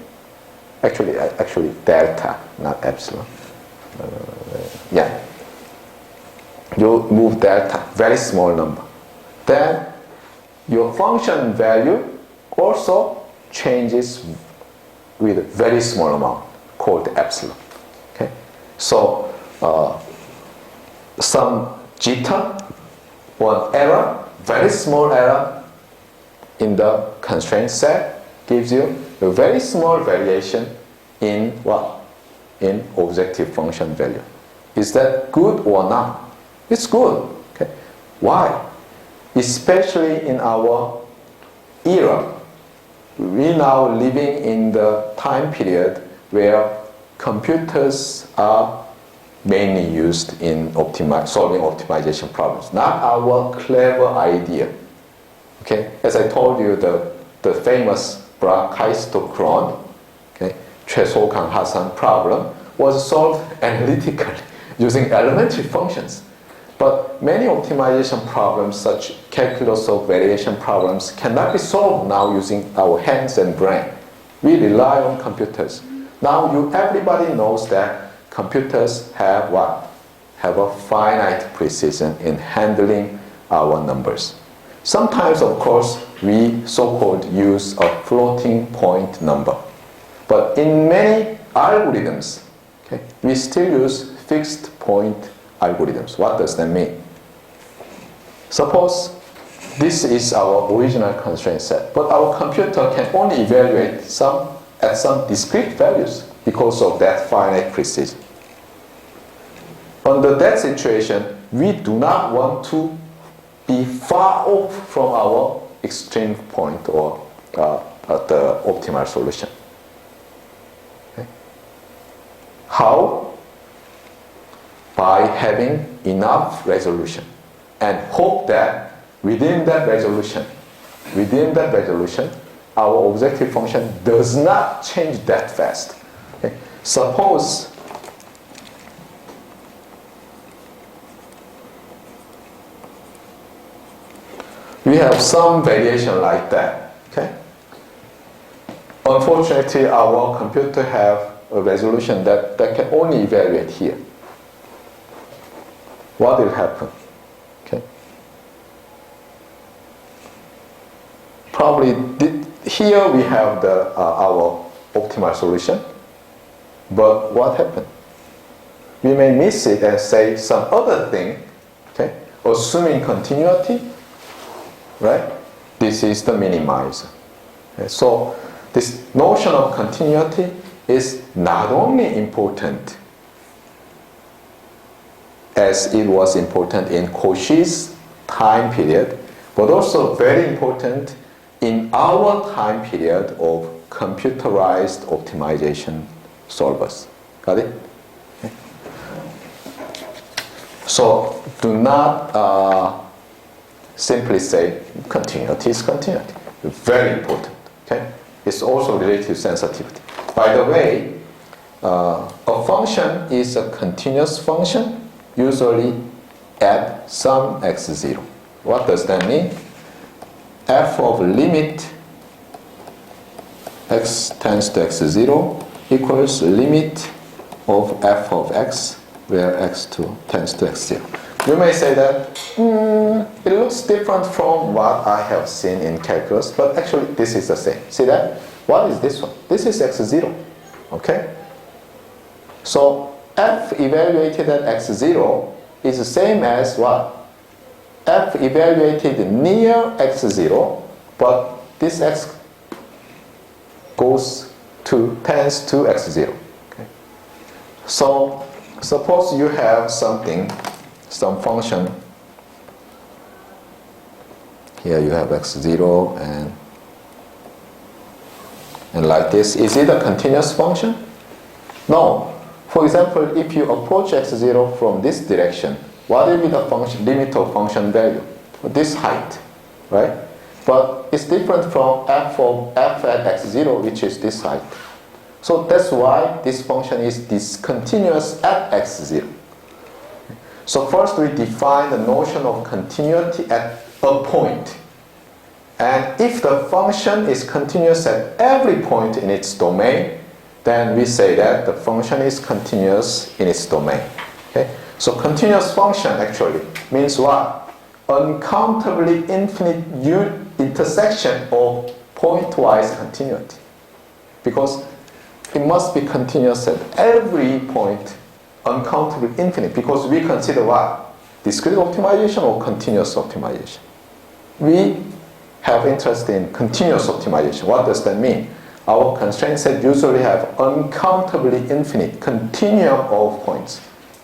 Actually delta, not epsilon. Yeah. You move delta, very small number. Then your function value also changes with a very small amount called epsilon. Okay? So some jitter, one error, very small error in the constraint set gives you a very small variation in what? In objective function value. Is that good or not? It's good. Okay? Why? Especially in our era. We now living in the time period where computers are mainly used in solving optimization problems. Not our clever idea. Okay? As I told you, the famous Brach-Hastochron, okay, 최소강-하산 problem was solved analytically using elementary functions. But many optimization problems, such calculus of variation problems, cannot be solved now using our hands and brain. We rely on computers. Now everybody knows that computers have what? Have a finite precision in handling our numbers. Sometimes, of course, we so-called use a floating point number. But in many algorithms, okay, we still use fixed point algorithms. What does that mean? Suppose this is our original constraint set, but our computer can only evaluate at some discrete values because of that finite precision. Under that situation, we do not want to be far off from our extreme point or the optimal solution. Okay. How? By having enough resolution and hope that within that resolution, our objective function does not change that fast. Okay. Suppose we have some variation like that. Okay. Unfortunately, our computer have a resolution that can only evaluate here. What will happen? Okay. Probably here we have our optimal solution, but what happened? We may miss it and say some other thing, okay? Assuming continuity, right? This is the minimizer. Okay? So this notion of continuity is not only important as it was important in Cauchy's time period, but also very important in our time period of computerized optimization solvers. Got it? Okay. So do not simply say continuity is continuity. Very important. Okay? It's also related to sensitivity. By the way, a function is a continuous function usually at some x0. What does that mean? F of limit x tends to x0 equals limit of f of x where x2 tends to x0. You may say that it looks different from what I have seen in calculus, but actually this is the same. See that? What is this one? This is x0. Okay? So f evaluated at x0 is the same as what? F evaluated near x0, but this x tends to x0. Okay. So suppose you have some function. Here you have x0 and like this. Is it a continuous function? No. For example, if you approach x0 from this direction, what will be the limit of function value? This height, right? But it's different from f at x0, which is this height. So that's why this function is discontinuous at x0. So first we define the notion of continuity at a point. And if the function is continuous at every point in its domain, then we say that the function is continuous in its domain. Okay? So continuous function actually means what? Uncountably infinite intersection of pointwise continuity. Because it must be continuous at every point, uncountably infinite, because we consider what? Discrete optimization or continuous optimization. We have interest in continuous optimization. What does that mean? Our constraint set usually have uncountably infinite continuum of points.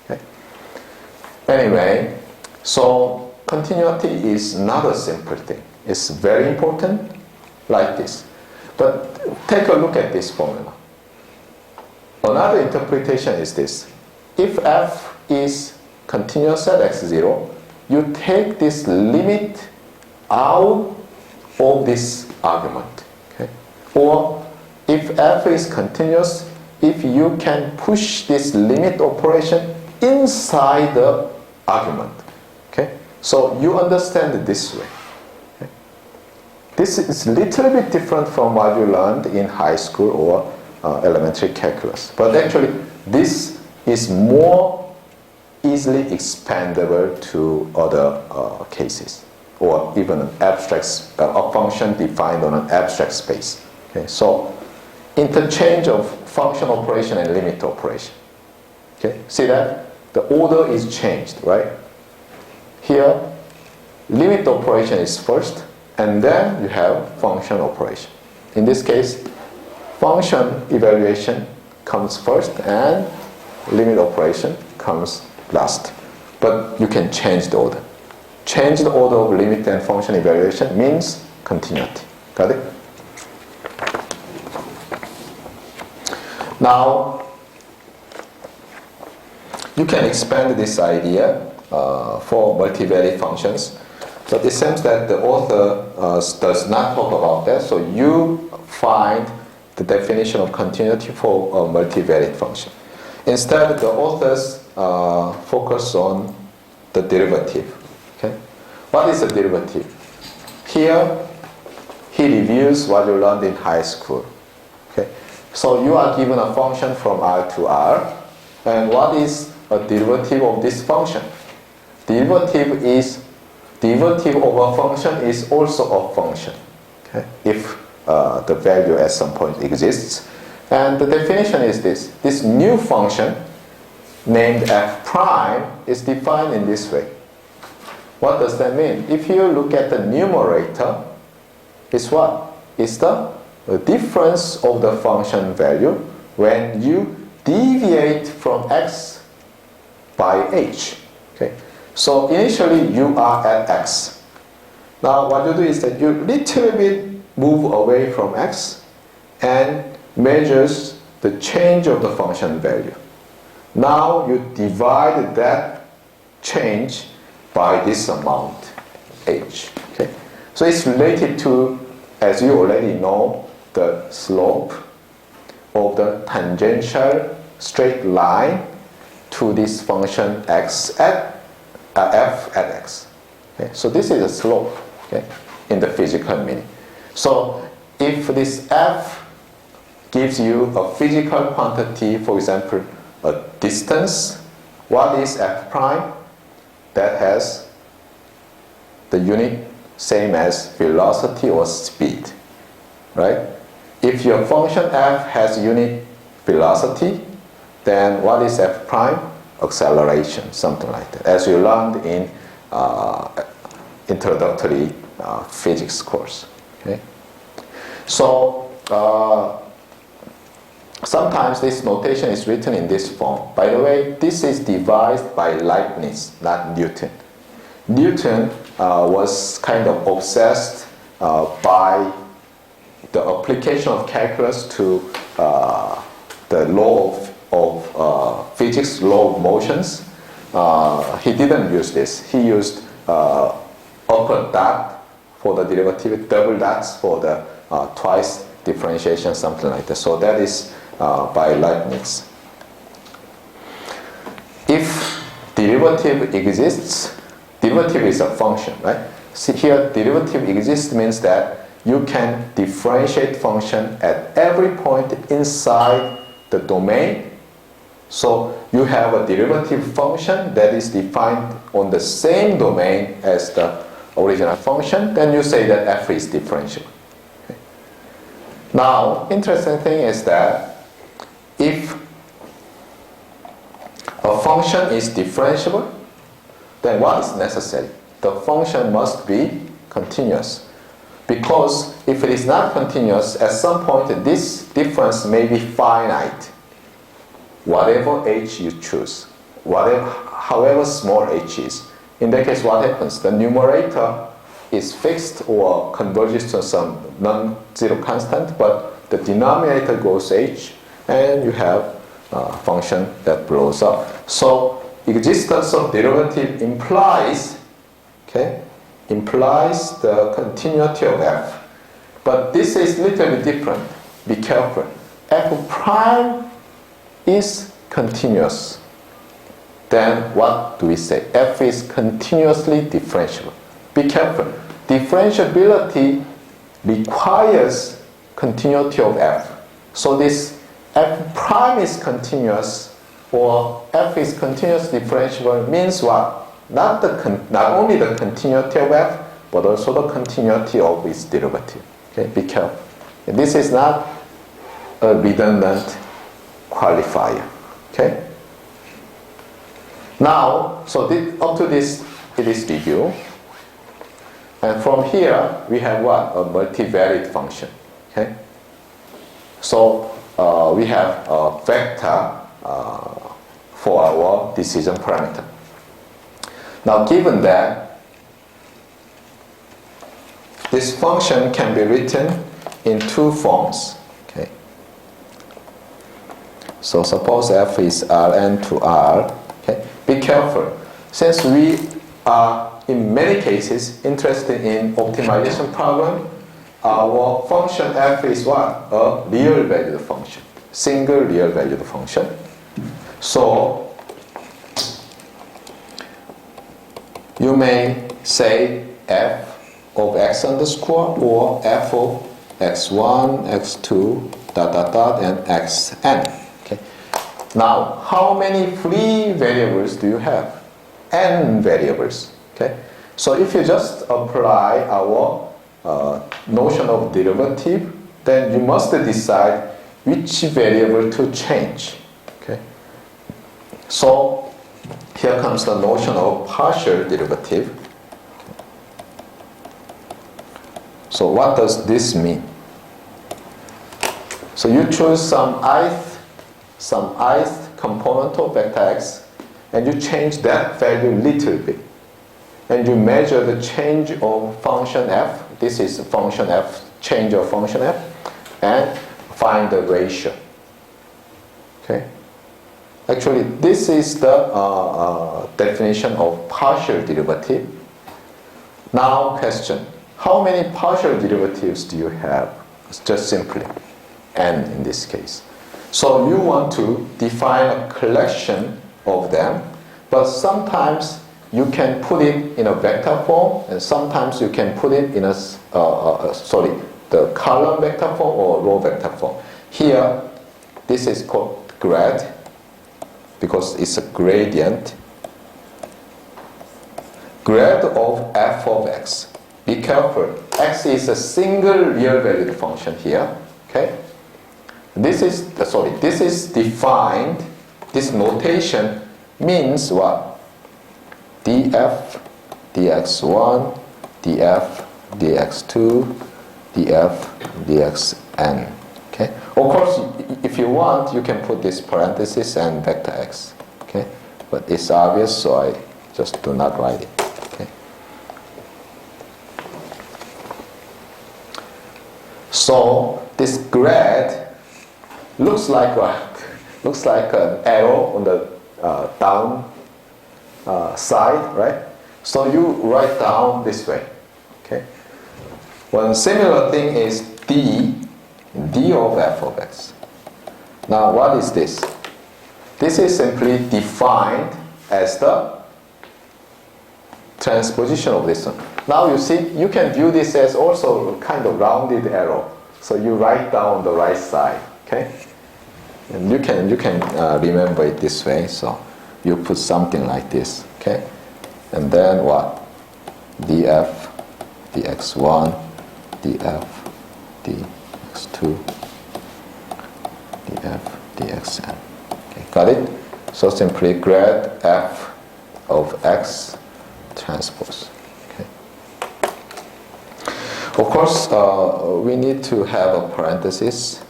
Okay? Anyway, so continuity is not a simple thing. It's very important, like this. But take a look at this formula. Another interpretation is this. If f is continuous at x0, you take this limit out of this argument. Okay? Or if f is continuous, if you can push this limit operation inside the argument, So you understand it this way. Okay? This is a little bit different from what you learned in high school or elementary calculus. But actually, this is more easily expandable to other cases, or even an abstract, a function defined on an abstract space. Okay? So interchange of function operation and limit operation. Okay? See that? The order is changed, right? Here, limit operation is first, and then you have function operation. In this case, function evaluation comes first, and limit operation comes last. But you can change the order. Change the order of limit and function evaluation means continuity. Got it? Now, you can expand this idea for multivariate functions, but it seems that the author does not talk about that, so you find the definition of continuity for a multivariate function. Instead, the authors focus on the derivative. Okay? What is a derivative? Here, he reviews what you learned in high school. Okay? So you are given a function from R to R, and what is a derivative of this function? Derivative of a function is also a function, okay? If the value at some point exists. And the definition is this. This new function named f prime is defined in this way. What does that mean? If you look at the numerator, it's what? It's the difference of the function value when you deviate from x by h. Okay? So initially you are at x. Now what you do is that you little bit move away from x and measures the change of the function value. Now you divide that change by this amount, h. Okay? So it's related to, as you already know, the slope of the tangential straight line to this function x at f at x. Okay? So this is a slope, okay, in the physical meaning. So if this f gives you a physical quantity, for example, a distance, what is f prime? That has the unit same as velocity or speed, right? If your function f has unit velocity, then what is f prime? Acceleration, something like that, as you learned in introductory physics course. Okay? So sometimes this notation is written in this form. By the way, this is devised by Leibniz, not Newton. Newton was kind of obsessed by the application of calculus to the law of physics, law of motions. He didn't use this. He used upper dot for the derivative, double dots for the twice differentiation, something like that. So that is by Leibniz. If derivative exists, derivative is a function, right? See here, derivative exists means that you can differentiate function at every point inside the domain. So you have a derivative function that is defined on the same domain as the original function, then you say that f is differentiable. Okay. Now, interesting thing is that if a function is differentiable, then what is necessary? The function must be continuous. Because if it is not continuous, at some point this difference may be finite. Whatever h you choose, however small h is. In that case, what happens? The numerator is fixed or converges to some non-zero constant, but the denominator goes h, and you have a function that blows up. So existence of derivative implies the continuity of f. But this is a little bit different. Be careful. F prime is continuous. then what do we say? F is continuously differentiable. Be careful. Differentiability requires continuity of F. So this F prime is continuous, or F is continuously differentiable means what? Not only the continuity of F, but also the continuity of its derivative. Okay, be careful. And this is not a redundant qualifier. Okay. Now, so up to this, it is review. And from here, we have what? A multivariate function. Okay. So we have a vector for our decision parameter. Now, given that this function can be written in two forms. Okay. So suppose f is Rn to R. Okay. Be careful. Since we are in many cases interested in optimization problem, our function f is what? A real valued function. Single real valued function. So you may say f of x underscore or f of x1, x2, dot, dot, dot, and xn. Okay. Now, how many free variables do you have? N variables. Okay. So if you just apply our notion of derivative, then you must decide which variable to change. Okay. So here comes the notion of partial derivative. So what does this mean? So you choose some ith component of vector x, and you change that value little bit. And you measure the change of function f. This is function f, change of function f, and find the ratio. Okay. Actually, this is the definition of partial derivative. Now, question: how many partial derivatives do you have? It's just simply n in this case. So you want to define a collection of them, but sometimes you can put it in a vector form, and sometimes you can put it in the column vector form or row vector form. Here, this is called grad, because it's a gradient. Grad of f of x. Be careful. X is a single real valued function here. Okay. This is defined. This notation means what? df, dx1, df, dx2, df, dxn. Okay. Of course, if you want, you can put this parenthesis and vector x. Okay. But it's obvious, so I just do not write it. Okay. So this grad looks like an arrow on the down side, right? So you write down this way. Okay. One similar thing is d of f of x. Now, what is this? This is simply defined as the transposition of this one. Now you see, you can view this as also a kind of rounded arrow. So you write down the right side. Okay. And you can remember it this way. So you put something like this, okay? And then what? df, dx1, df, dx2, df, dxn. Okay, got it? So simply grad f of x transpose. Okay. Of course, we need to have a parenthesis,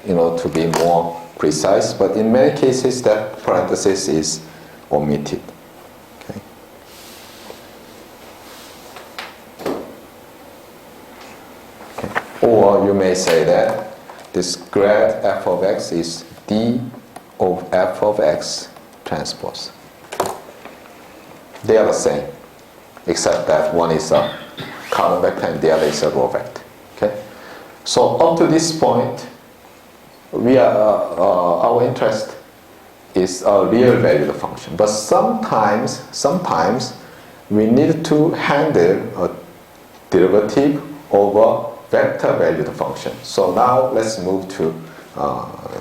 to be more precise, but in many cases that parenthesis is omitted. Okay. Okay. Or you may say that this grad f of x is d of f of x transpose. They are the same, except that one is a column vector and the other is a row vector. Okay. So up to this point, we are our interest is a real valued function. But sometimes we need to handle a derivative of a vector valued function. So now let's move to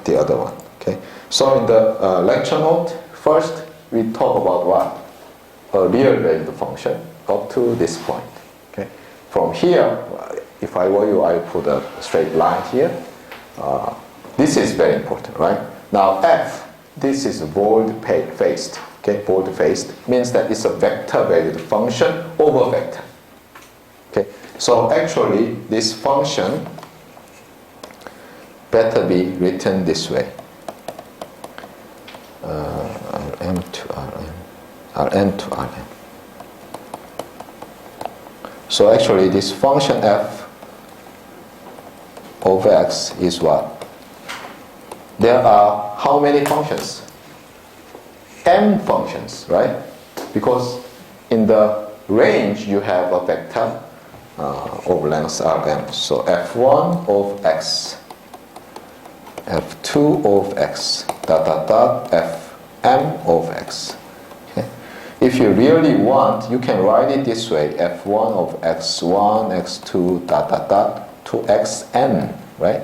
the other one. Okay. So in the lecture note, first we talk about what? A real valued function up to this point. Okay. From here, if I were you, I would put a straight line here. This is very important, right? Now f, this is bold-faced. Okay, bold-faced means that it's a vector valued function over vector. Okay, so actually this function better be written this way. Rm to Rn, Rn to Rn. So actually this function f over x is what? There are how many functions? M functions, right? Because in the range you have a vector of length Rm. So f1 of x, f2 of x, dot dot dot, fm of x. Okay? If you really want, you can write it this way: f1 of x1, x2, dot dot dot to xn, right?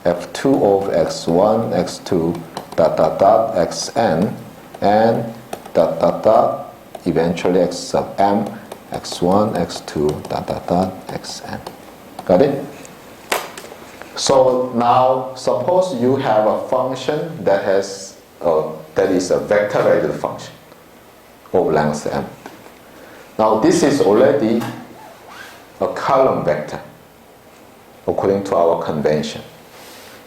f2 of x1, x2, dot dot dot, xn, and dot dot dot, eventually x sub m, x1, x2, dot dot dot, xn. Got it? So now suppose you have a function that has that is a vector valued function of length m. Now this is already a column vector according to our convention.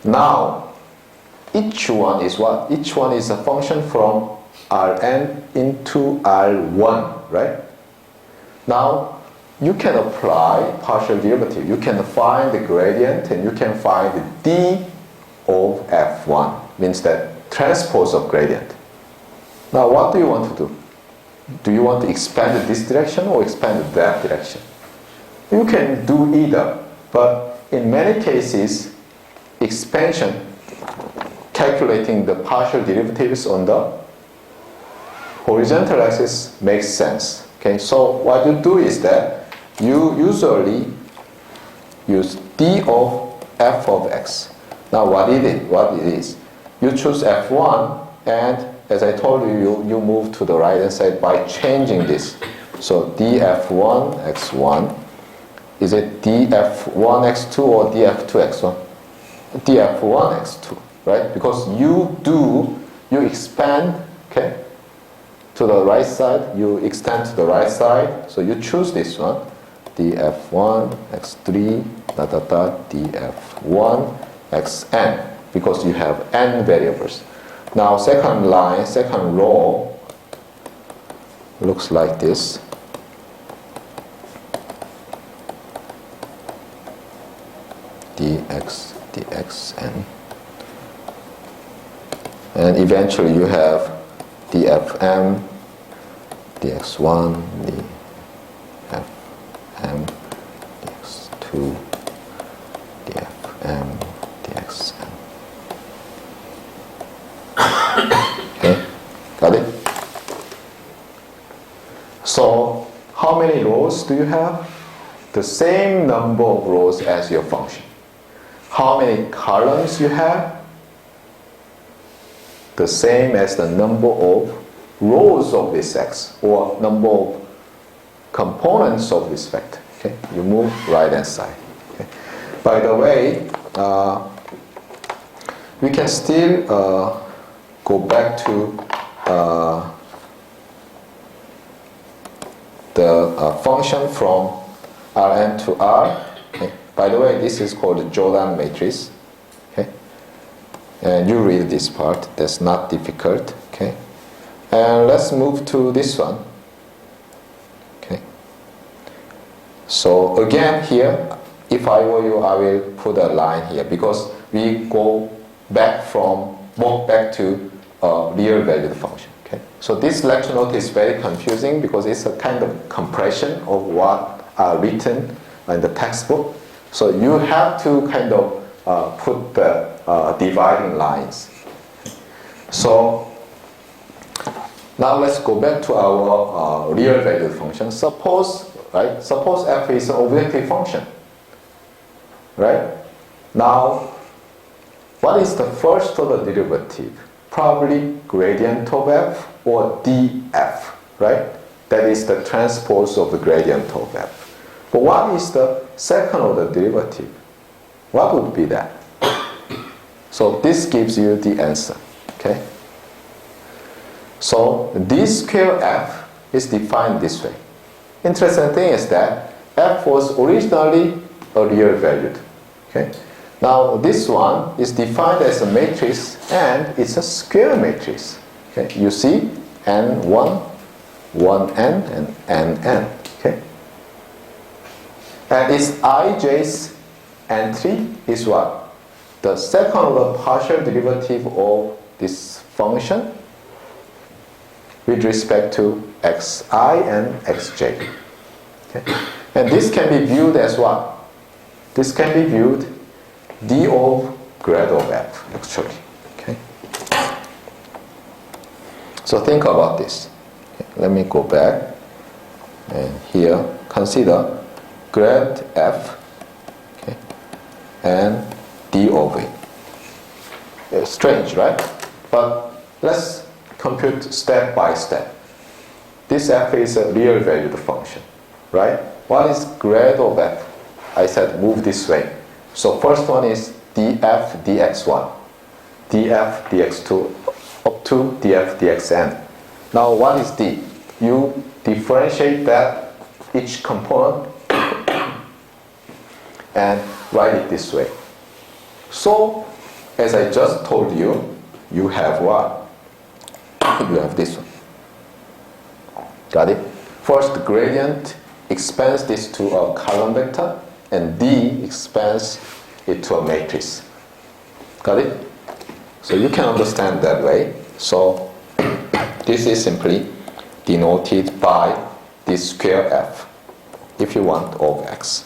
Now each one is what? Each one is a function from Rn into R1, right? Now you can apply partial derivative. You can find the gradient and you can find the d of f1, means that transpose of gradient. Now what do you want to do? Do you want to expand in this direction or expand in that direction? You can do either, but in many cases expansion, calculating the partial derivatives on the horizontal axis makes sense. Okay, so what you do is that you usually use d of f of x. Now what it is, you choose f1, and as I told you, you move to the right hand side by changing this. So df1 x1, is it df1 x2 or df2 x1? df1 x2, right? Because you expand, okay, to the right side, you extend to the right side, so you choose this one, df1 x3 dot dot dot df1 xn, because you have n variables. Now second line, second row looks like this. dxn, and eventually you have dfm, dx1, dfm, dx2, dfm, dxn. Okay, got it? So how many rows do you have? The same number of rows as your function. How many columns you have? The same as the number of rows of this x, or number of components of this vector. Okay, you move right hand side. Okay. By the way, we can still go back to the function from Rn to R. Okay. By the way, this is called the Jawline Matrix. Okay. And you read this part, that's not difficult. Okay. And let's move to this one. Okay. So again here, if I were you, I will put a line here, because we walk back to a real valued function. Okay. So this lecture note is very confusing because it's a kind of compression of what are written in the textbook. So you have to kind of put the dividing lines. So Now let's go back to our real valued function. Suppose f is an objective function, right? Now, what is the first order derivative? Probably gradient of f or df, right? That is the transpose of the gradient of f. But what is the second order derivative? What would be that? So this gives you the answer, okay? So d square f is defined this way. Interesting thing is that f was originally a real valued, okay? Now this one is defined as a matrix and it's a square matrix, okay? You see n1, 1n and nn, okay? And its ij's entry is what? The second order partial derivative of this function with respect to xi and xj. Okay? And this can be viewed as what? This can be viewed d of grad of f, actually. Okay? So think about this. Okay, let me go back. And here, consider grad f, okay, and d of it. It's strange, right? But let's compute step by step. This f is a real valued function, right? What is grad of f? I said move this way. So first one is df dx1, df dx2 up to df dxn. Now what is d? You differentiate that each component and write it this way. So as I just told you, you have what? You have this one. Got it? First, the gradient expands this to a column vector, and D expands it to a matrix. Got it? So you can understand that way. So this is simply denoted by d square f, if you want, of x.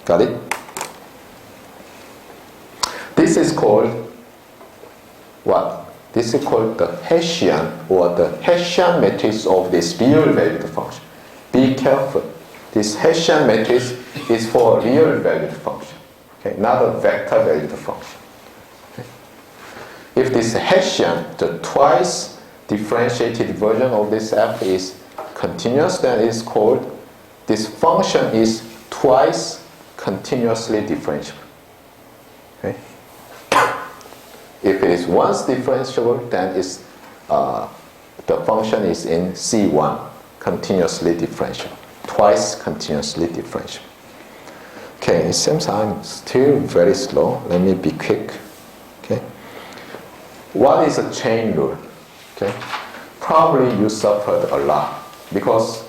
Got it? This is called what? This is called the Hessian or the Hessian matrix of this real valued function. Be careful. This Hessian matrix is for a real valued function, okay? Not a vector valued function. Okay? If this Hessian, the twice differentiated version of this f is continuous, then it's called, this function is twice continuously differentiable. Okay? If it is once differentiable, then it's, the function is in C1, continuously differentiable. Twice continuously differentiable. Okay, it seems I'm still very slow. Let me be quick. Okay. What is a chain rule? Okay. Probably you suffered a lot because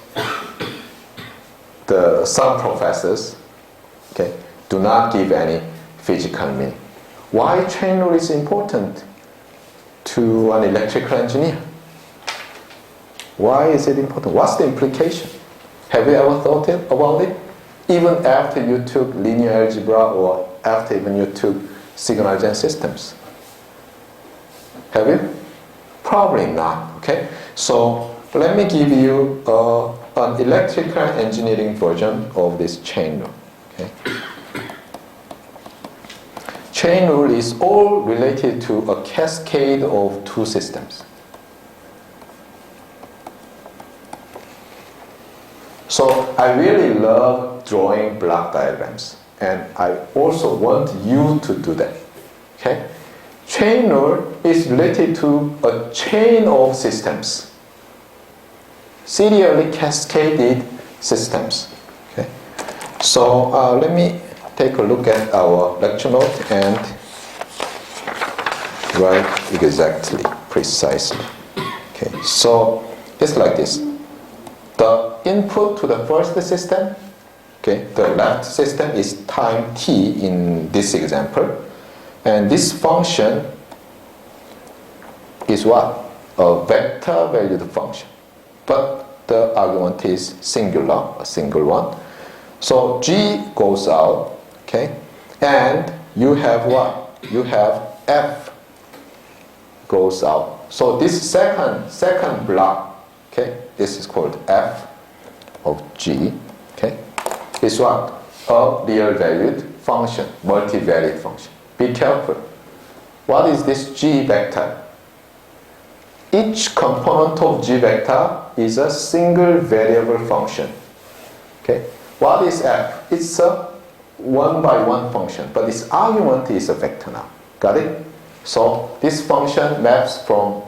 some professors, okay, do not give any physical meaning. Why chain rule is important to an electrical engineer? Why is it important? What's the implication? Have you ever thought about it? Even after you took linear algebra or after even you took signal-gen systems? Have you? Probably not, okay? So let me give you an electrical engineering version of this chain rule, okay? Chain rule is all related to a cascade of two systems. So I really love drawing block diagrams, and I also want you to do that. Okay? Chain rule is related to a chain of systems, serially cascaded systems. Okay? So let me take a look at our lecture note and write exactly, precisely. Okay, so it's like this. The input to the first system, okay, the left system is time t in this example, and this function is what? A vector valued function, but the argument is singular, a single one. So g goes out, okay, and you have what? You have f goes out. So this second block, okay, this is called f of g, okay, is what? A real valued function, multivariate function. Be careful. What is this g vector? Each component of g vector is a single variable function. Okay. What is f? It's a one-by-one function, but its argument is a vector now. Got it? So this function maps from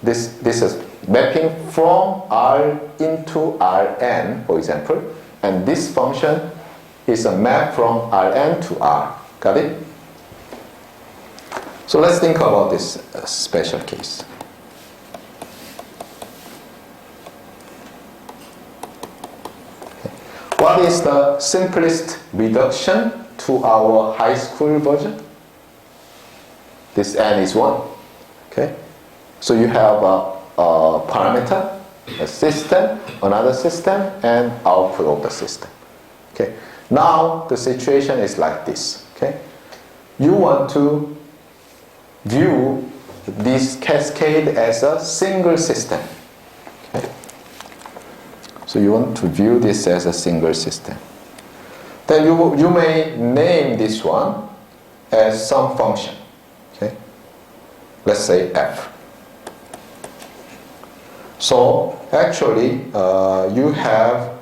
this is mapping from R into Rn, for example, and this function is a map from Rn to R. Got it? So let's think about this special case. What is the simplest reduction to our high school version? This n is 1. Okay? So you have a parameter, a system, another system, and output of the system. Okay? Now the situation is like this. Okay? You want to view this cascade as a single system. Okay? So you want to view this as a single system. Then you may name this one as some function. Okay? Let's say f. So actually you have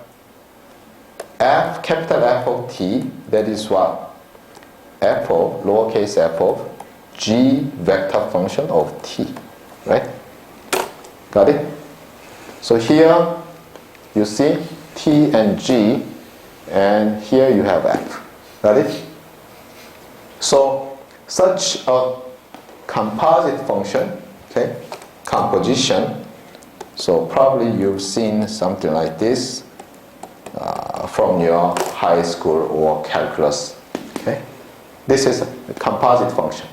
f, capital F of t, that is what? F of, lowercase f of g vector function of t. Right? Got it? So here you see t and g, and here you have f. Got it? So such a composite function, okay, composition, so probably you've seen something like this from your high school or calculus. Okay? This is a composite function.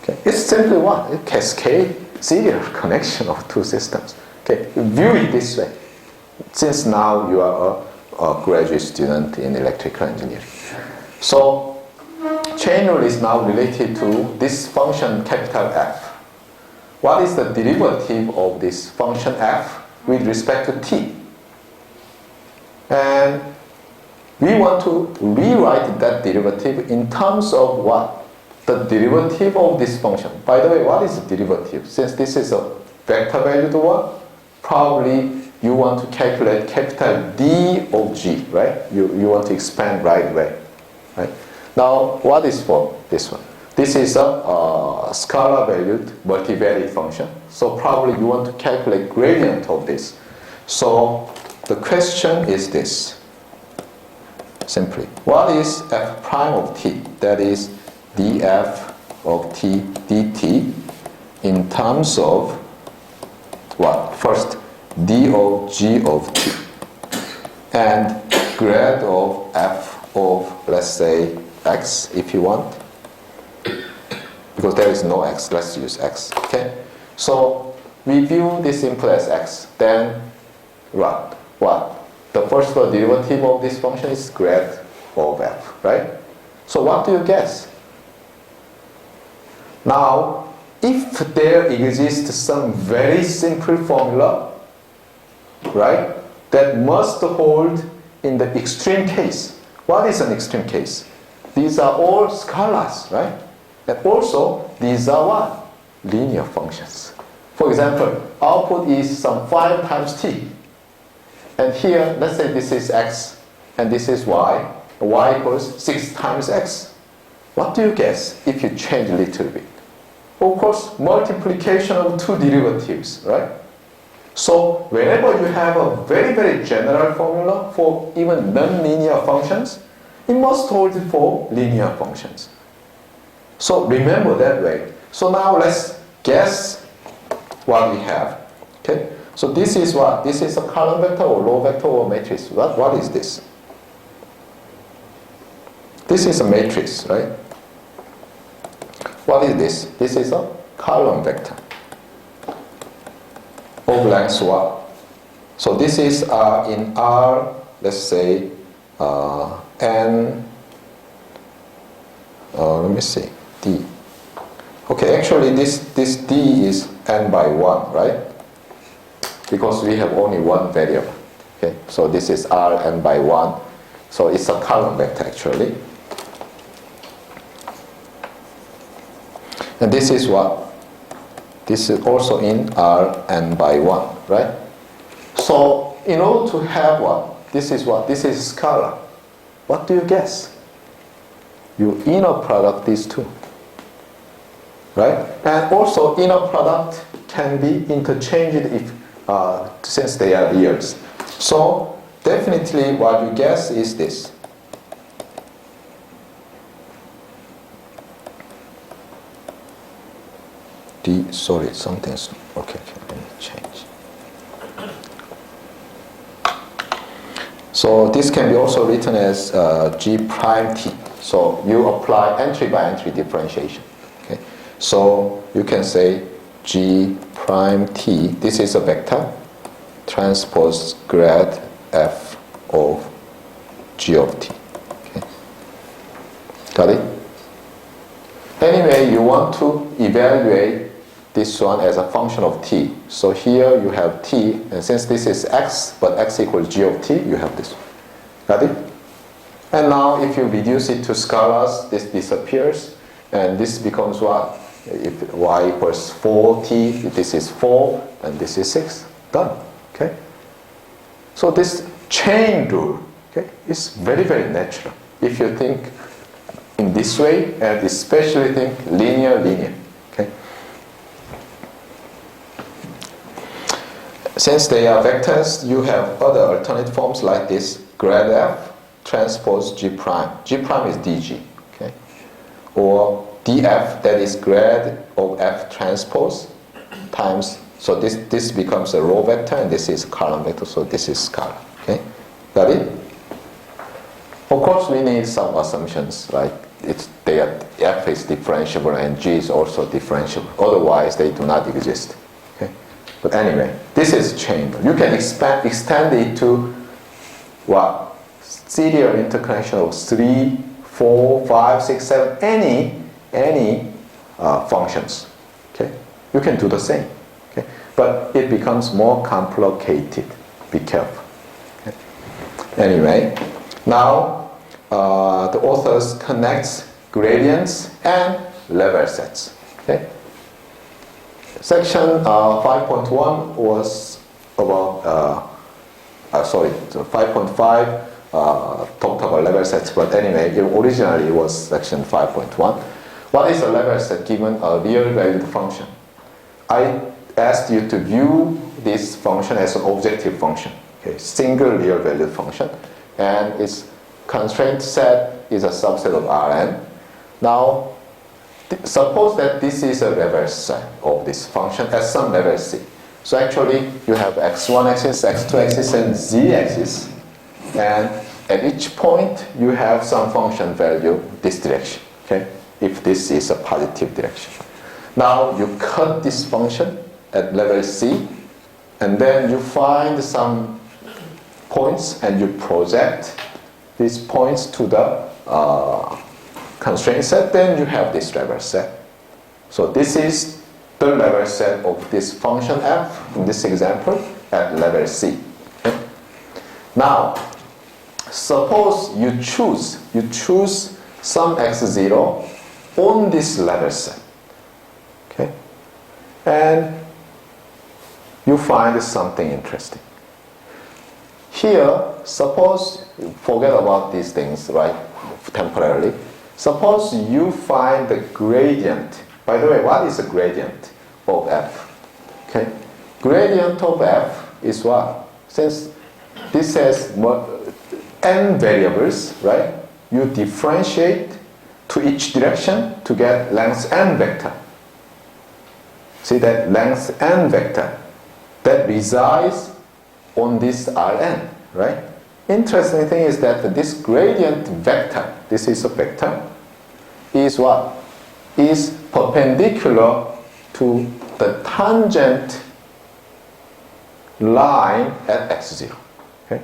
Okay? It's simply what? A cascade serial connection of two systems. Okay? View it this way. Since now you are a graduate student in electrical engineering. So chain rule is now related to this function capital F. What is the derivative of this function f with respect to t? And we want to rewrite that derivative in terms of what? The derivative of this function. By the way, what is the derivative? Since this is a vector valued one, probably you want to calculate capital D of g, right? You want to expand right away, right? Now, what is for this one? This is a scalar valued multivariate function. So probably you want to calculate gradient of this. So the question is this. Simply, what is f prime of t? That is df of t dt in terms of what? First, d of g of t and grad of f of, let's say, x if you want. Because there is no x, let's use x. Okay? So we view this input as x. Then what? The first derivative of this function is grad of f, right? So what do you guess? Now, if there exists some very simple formula, right, that must hold in the extreme case. What is an extreme case? These are all scalars, right? And also, these are what? Linear functions. For example, output is some 5 times t. And here, let's say this is x, and this is y. Y equals 6 times x. What do you guess if you change a little bit? Of course, multiplication of two derivatives, right? So, whenever you have a very, very general formula for even non-linear functions, it must hold for linear functions. So remember that way. So now let's guess what we have. Okay? So this is what? This is a column vector or row vector or matrix. What is this? This is a matrix, right? What is this? This is a column vector. Of length what? So this is in R, let's say, n, let me see, D. Okay, actually this D is n by 1, right? Because we have only one variable. Okay, so this is R n by 1. So it's a column vector actually. And this is what? This is also in R n by 1, right? So in order to have what? This is what? This is scalar. What do you guess? You inner product these two. Right? And also inner product can be interchanged if since they are reals. So definitely what you guess is this. Sorry, something's okay, let me change. So this can be also written as G prime T. So you apply entry by entry differentiation. Okay? So you can say G prime T, this is a vector, transpose grad F of G of T. Okay? Got it? Anyway, you want to evaluate this one as a function of T. So here you have T, and since this is X, but X equals G of T, you have this one. Got it? And now if you reduce it to scalars, this disappears, and this becomes what? If y equals 4t, this is 4, and this is 6. Done. Okay? So this chain rule, okay, is very, very natural. If you think in this way, and especially think linear. Okay? Since they are vectors, you have other alternate forms like this, grad f transpose G prime. G prime is dg. Okay? Or df, that is grad of f transpose times, so this becomes a row vector and this is column vector, so this is scalar. Okay? Got it? Of course we need some assumptions like f is differentiable and g is also differentiable, otherwise they do not exist. Okay? But anyway, this is chain. You can extend it to what? Serial interconnection of 3, 4, 5, 6, 7, any functions. Okay? You can do the same. Okay? But it becomes more complicated. Be careful. Okay? Anyway, now the authors connects gradients and level sets. Okay? Section 5.1 was about 5.5 talked about level sets, but anyway, originally it was section 5.1. What is a level set given a real valued function? I asked you to view this function as an objective function, okay, single real valued function, and its constraint set is a subset of Rn. Now, suppose that this is a level set of this function at some level C. So actually, you have x1 axis, x2 axis, and z axis. And at each point, you have some function value this direction, okay? If this is a positive direction. Now, you cut this function at level C, and then you find some points, and you project these points to the constraint set, then you have this level set. So this is the level set of this function f, in this example, at level C. Okay? Now, suppose you choose some x0 on this level set, okay, and you find something interesting. Here, suppose, forget about these things, right, temporarily. Suppose you find the gradient. By the way, what is the gradient of f? Okay, gradient of f is what? Since this has n variables, right? You differentiate to each direction to get length n vector. See that length n vector that resides on this Rn, right? Interesting thing is that this gradient vector, this is a vector, is what? Is perpendicular to the tangent line at x0. Okay?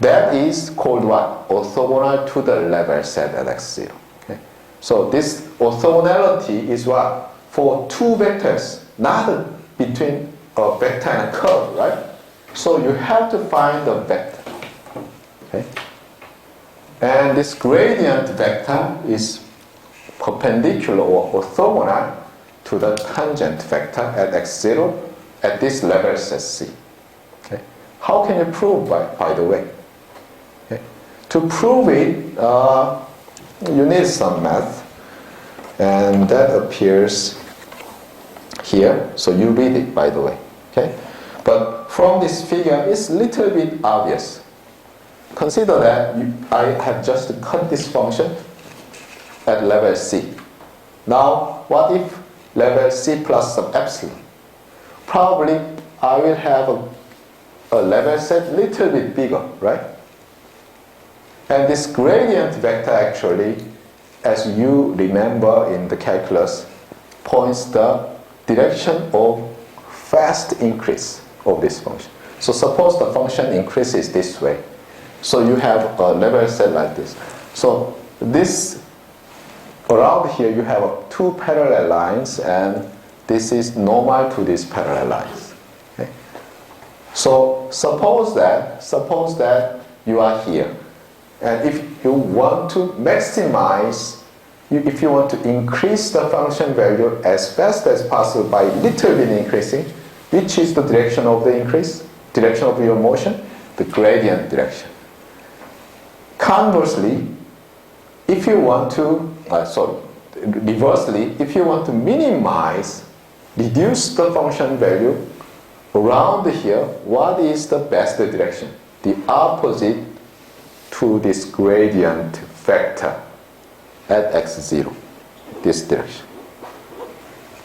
That is called what? Orthogonal to the level set at x0. So this orthogonality is what? For two vectors, not between a vector and a curve, right? So you have to find the vector. Okay? And this gradient vector is perpendicular or orthogonal to the tangent vector at x0 at this level set C. Okay? How can you prove, by the way? Okay? To prove it, you need some math, and that appears here. So you read it, by the way. Okay? But from this figure, it's a little bit obvious. Consider that I have just cut this function at level C. Now, what if level C plus some epsilon? Probably I will have a level set little bit bigger, right? And this gradient vector actually, as you remember in the calculus, points the direction of fast increase of this function. So suppose the function increases this way. So you have a level set like this. So this, around here you have two parallel lines, and this is normal to these parallel lines. Okay? So suppose that you are here, and if you want to maximize, if you want to increase the function value as fast as possible by little bit increasing, which is the direction of the increase, direction of your motion? The gradient direction. Conversely, if you want to, reversely, if you want to minimize, reduce the function value around here, what is the best direction? The opposite to this gradient vector at x0, this direction.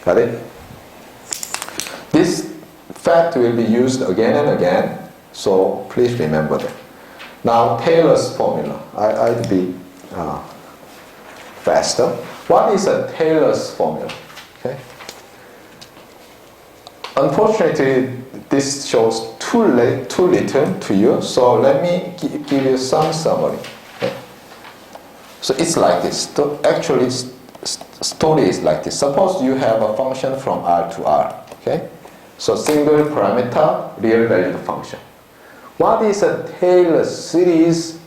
Got it? This fact will be used again and again, so please remember that. Now, Taylor's formula. I'd be faster. What is a Taylor's formula? Okay. Unfortunately, this shows too little to you, so let me give you some summary. Okay. So it's like this. Actually, story is like this. Suppose you have a function from R to R. Okay. So single parameter, real valued function. What is a Taylor series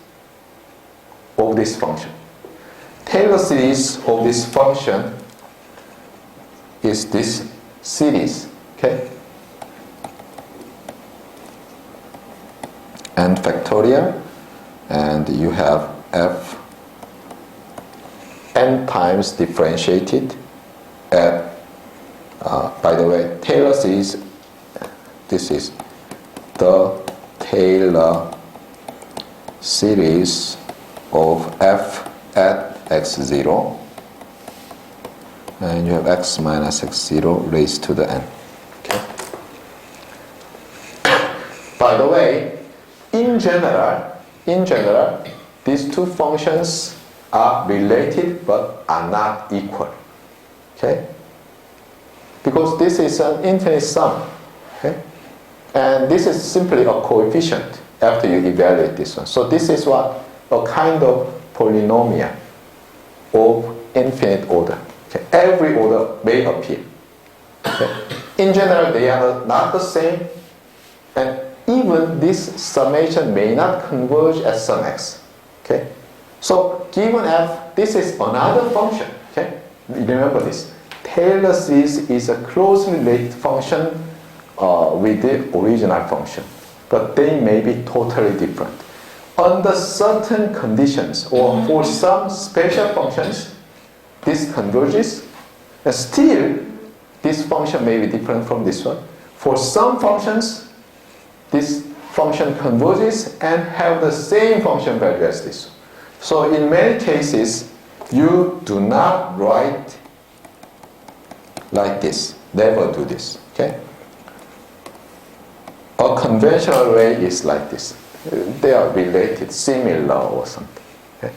of this function? Taylor series of this function is this series, okay? N factorial, and you have f n times differentiated at, by the way, Taylor series, this is the Taylor series of f at x0, and you have x minus x0 raised to the n. Okay. By the way, in general, these two functions are related but are not equal. Okay? Because this is an infinite sum. Okay? And this is simply a coefficient after you evaluate this one. So this is what? A kind of polynomial of infinite order. Okay? Every order may appear. Okay? In general, they are not the same, and even this summation may not converge at some x. Okay? So given f, this is another function. Okay? Remember this. Taylor series is a closely related function with the original function, but they may be totally different. Under certain conditions, or for some special functions, this converges, and still this function may be different from this one. For some functions, this function converges and have the same function value as this one. So in many cases, you do not write like this. Never do this. Okay? A conventional way is like this. They are related, similar or something. Okay?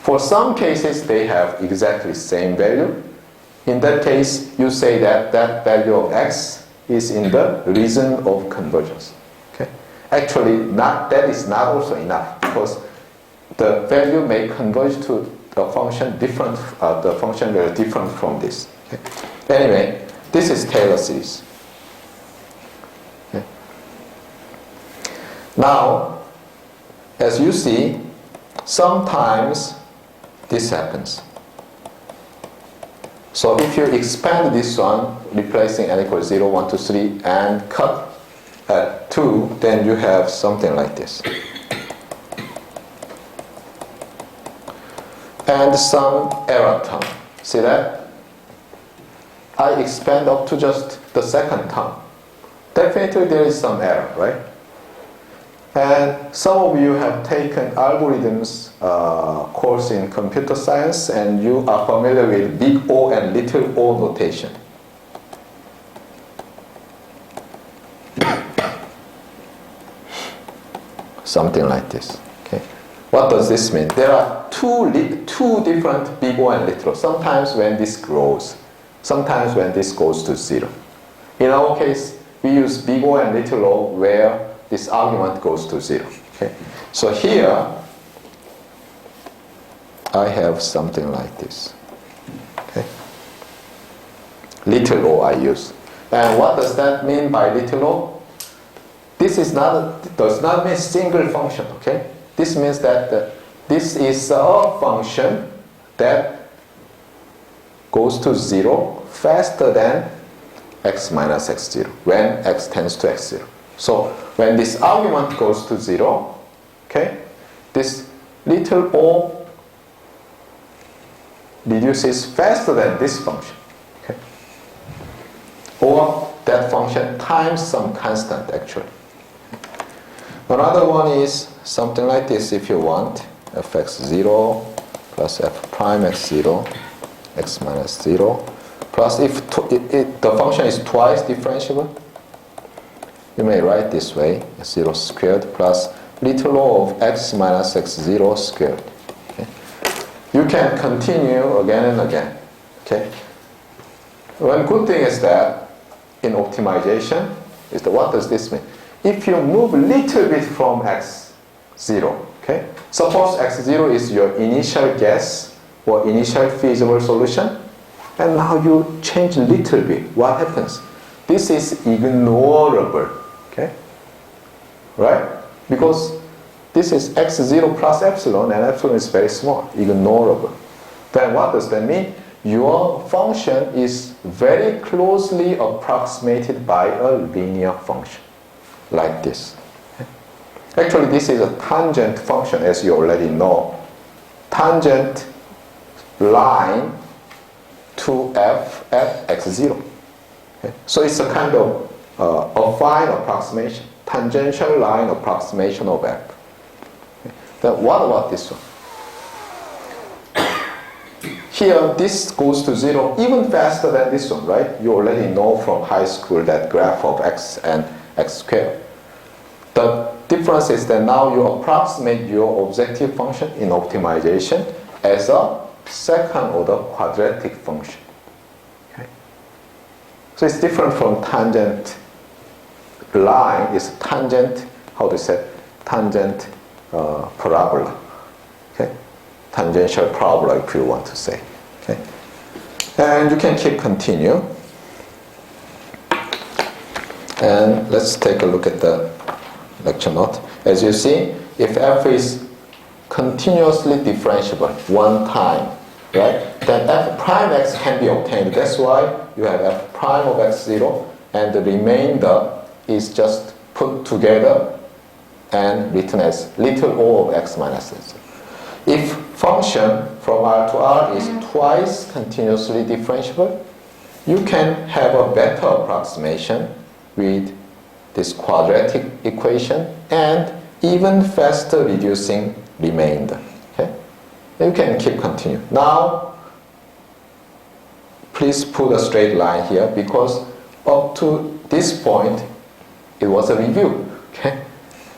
For some cases, they have exactly same value. In that case, you say that that value of x is in the region of convergence. Okay? Actually, that is not also enough, because the value may converge to the function different, the function very different from this. Okay? Anyway, this is Taylor series. Okay? Now, as you see, sometimes this happens. So if you expand this one, replacing n equals 0, 1, 2, 3, and cut at 2, then you have something like this. And some error term. See that? I expand up to just the second term. Definitely there is some error, right? And some of you have taken algorithms course in computer science, and you are familiar with big O and little o notation. Something like this. Okay. What does this mean? There are two different big O and little O. Sometimes when this grows, sometimes when this goes to 0. In our case, we use big O and little o where this argument goes to 0. Okay. So here I have something like this. Okay. Little o I use. And what does that mean by little o? This does not mean single function. Okay. This means that this is a function that goes to 0 faster than x minus x0 when x tends to x0. So when this argument goes to 0, okay, this little o reduces faster than this function. Okay? Or that function times some constant actually. Another one is something like this if you want. Fx0 plus f prime x0 x minus 0 plus if the function is twice differentiable, you may write this way, 0 squared plus little o of x minus x0 squared. Okay? You can continue again and again. Okay? One good thing is that in optimization, what does this mean? If you move a little bit from x0, okay? Suppose x0 is your initial guess or initial feasible solution, and now you change a little bit. What happens? This is ignorable. Okay? Right? Because this is x0 plus epsilon, and epsilon is very small, ignorable. Then what does that mean? Your function is very closely approximated by a linear function, like this. Okay? Actually, this is a tangent function, as you already know. Tangent line to f at x0. Okay? So it's a kind of affine approximation, tangential line approximation of f. Okay. Then what about this one? Here, this goes to 0 even faster than this one, right? You already know from high school that graph of x and x squared. The difference is that now you approximate your objective function in optimization as a second order quadratic function. Okay? So it's different from tangent line. It's tangent, how to say, tangent parabola. Okay? Tangential parabola, if you want to say. Okay? And you can keep continue. And let's take a look at the lecture note. As you see, if f is continuously differentiable one time, right, then f prime x can be obtained. That's why you have f prime of x0, and the remainder is just put together and written as little o of x minus x0. If function from R to R is twice continuously differentiable, you can have a better approximation with this quadratic equation and even faster reducing remainder. Okay? You can keep continue. Now, please put a straight line here because up to this point, it was a review. Okay?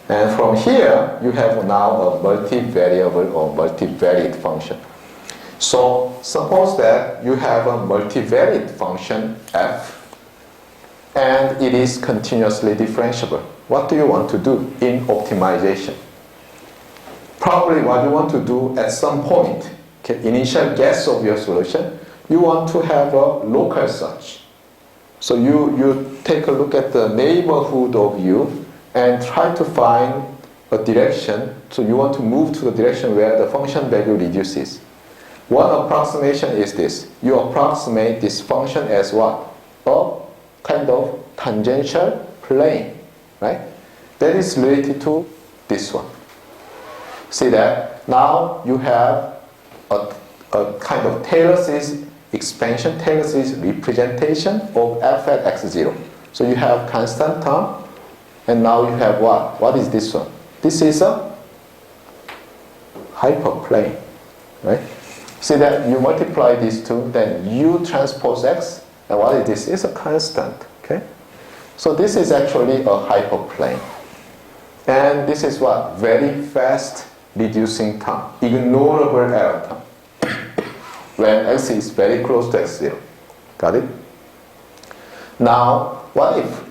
And from here, you have now a multivariable or multivariate function. So suppose that you have a multivariate function f, and it is continuously differentiable. What do you want to do in optimization? Probably what you want to do at some point, okay, initial guess of your solution, you want to have a local search. So you take a look at the neighborhood of U and try to find a direction. So you want to move to the direction where the function value reduces. One approximation is this. You approximate this function as what? A kind of tangential plane, right? That is related to this one. See that? Now you have a kind of Taylor series expansion, Taylor series representation of f at x0. So you have constant term, and now you have what? What is this one? This is a hyperplane, right? See that you multiply these two, then u transpose x, and what is this? It's a constant, okay? So this is actually a hyperplane. And this is what? Very fast reducing term, ignorable error term, when x is very close to x0. Got it? Now, what if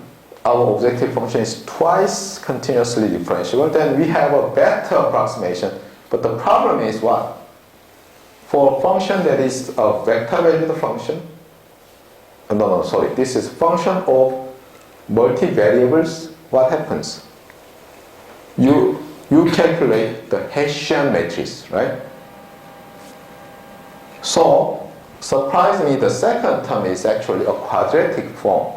our objective function is twice continuously differentiable? Then we have a better approximation. But the problem is what? For a function that is a vector valued function, this is function of multivariables. What happens? You calculate the Hessian matrix, right? So, surprisingly, the second term is actually a quadratic form.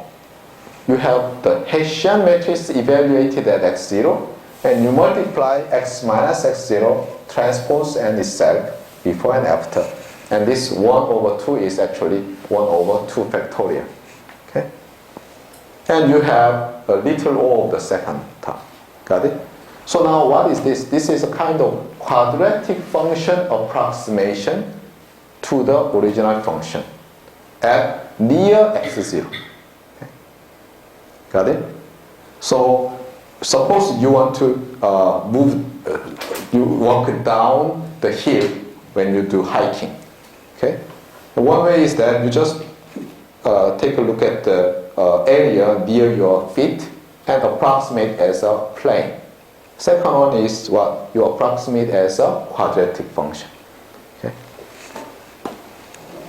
You have the Hessian matrix evaluated at x0, and you multiply x minus x0 transpose and itself before and after. And this 1 over 2 is actually 1 over 2 factorial. Okay? And you have a little o of the second term. Got it? So now what is this? This is a kind of quadratic function approximation to the original function at near x0. Okay. Got it? So suppose you want to you walk down the hill when you do hiking. Okay? And one way is that you just take a look at the area near your feet and approximate as a plane. Second one is what? You approximate as a quadratic function. Okay?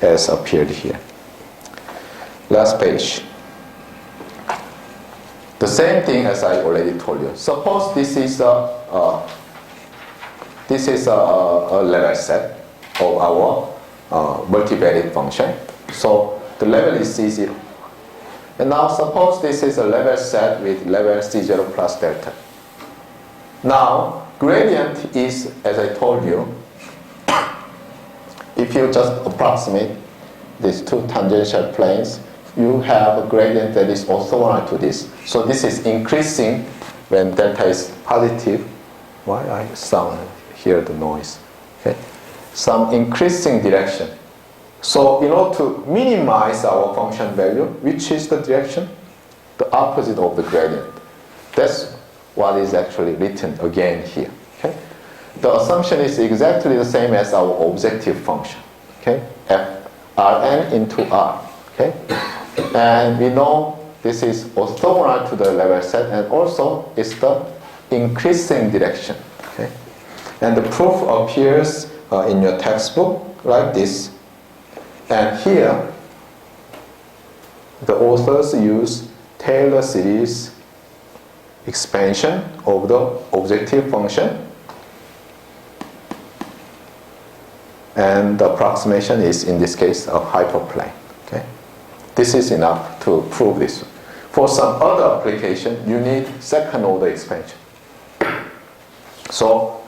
As appeared here. Last page. The same thing as I already told you. Suppose this is a level set of our multivariate function. So the level is C0. And now suppose this is a level set with level C0 plus delta. Now, gradient is, as I told you, if you just approximate these two tangential planes, you have a gradient that is orthogonal to this. So this is increasing when delta is positive. Why I hear the noise? Okay, some increasing direction. So in order to minimize our function value, which is the direction? The opposite of the gradient. That's what is actually written again here. Okay? The assumption is exactly the same as our objective function. Okay? Rn into R. Okay? And we know this is orthogonal to the level set, and also it's the increasing direction. Okay? And the proof appears in your textbook like this. And here, the authors use Taylor series expansion of the objective function, and the approximation is, in this case, a hyperplane. Okay? This is enough to prove this. For some other application, you need second order expansion. So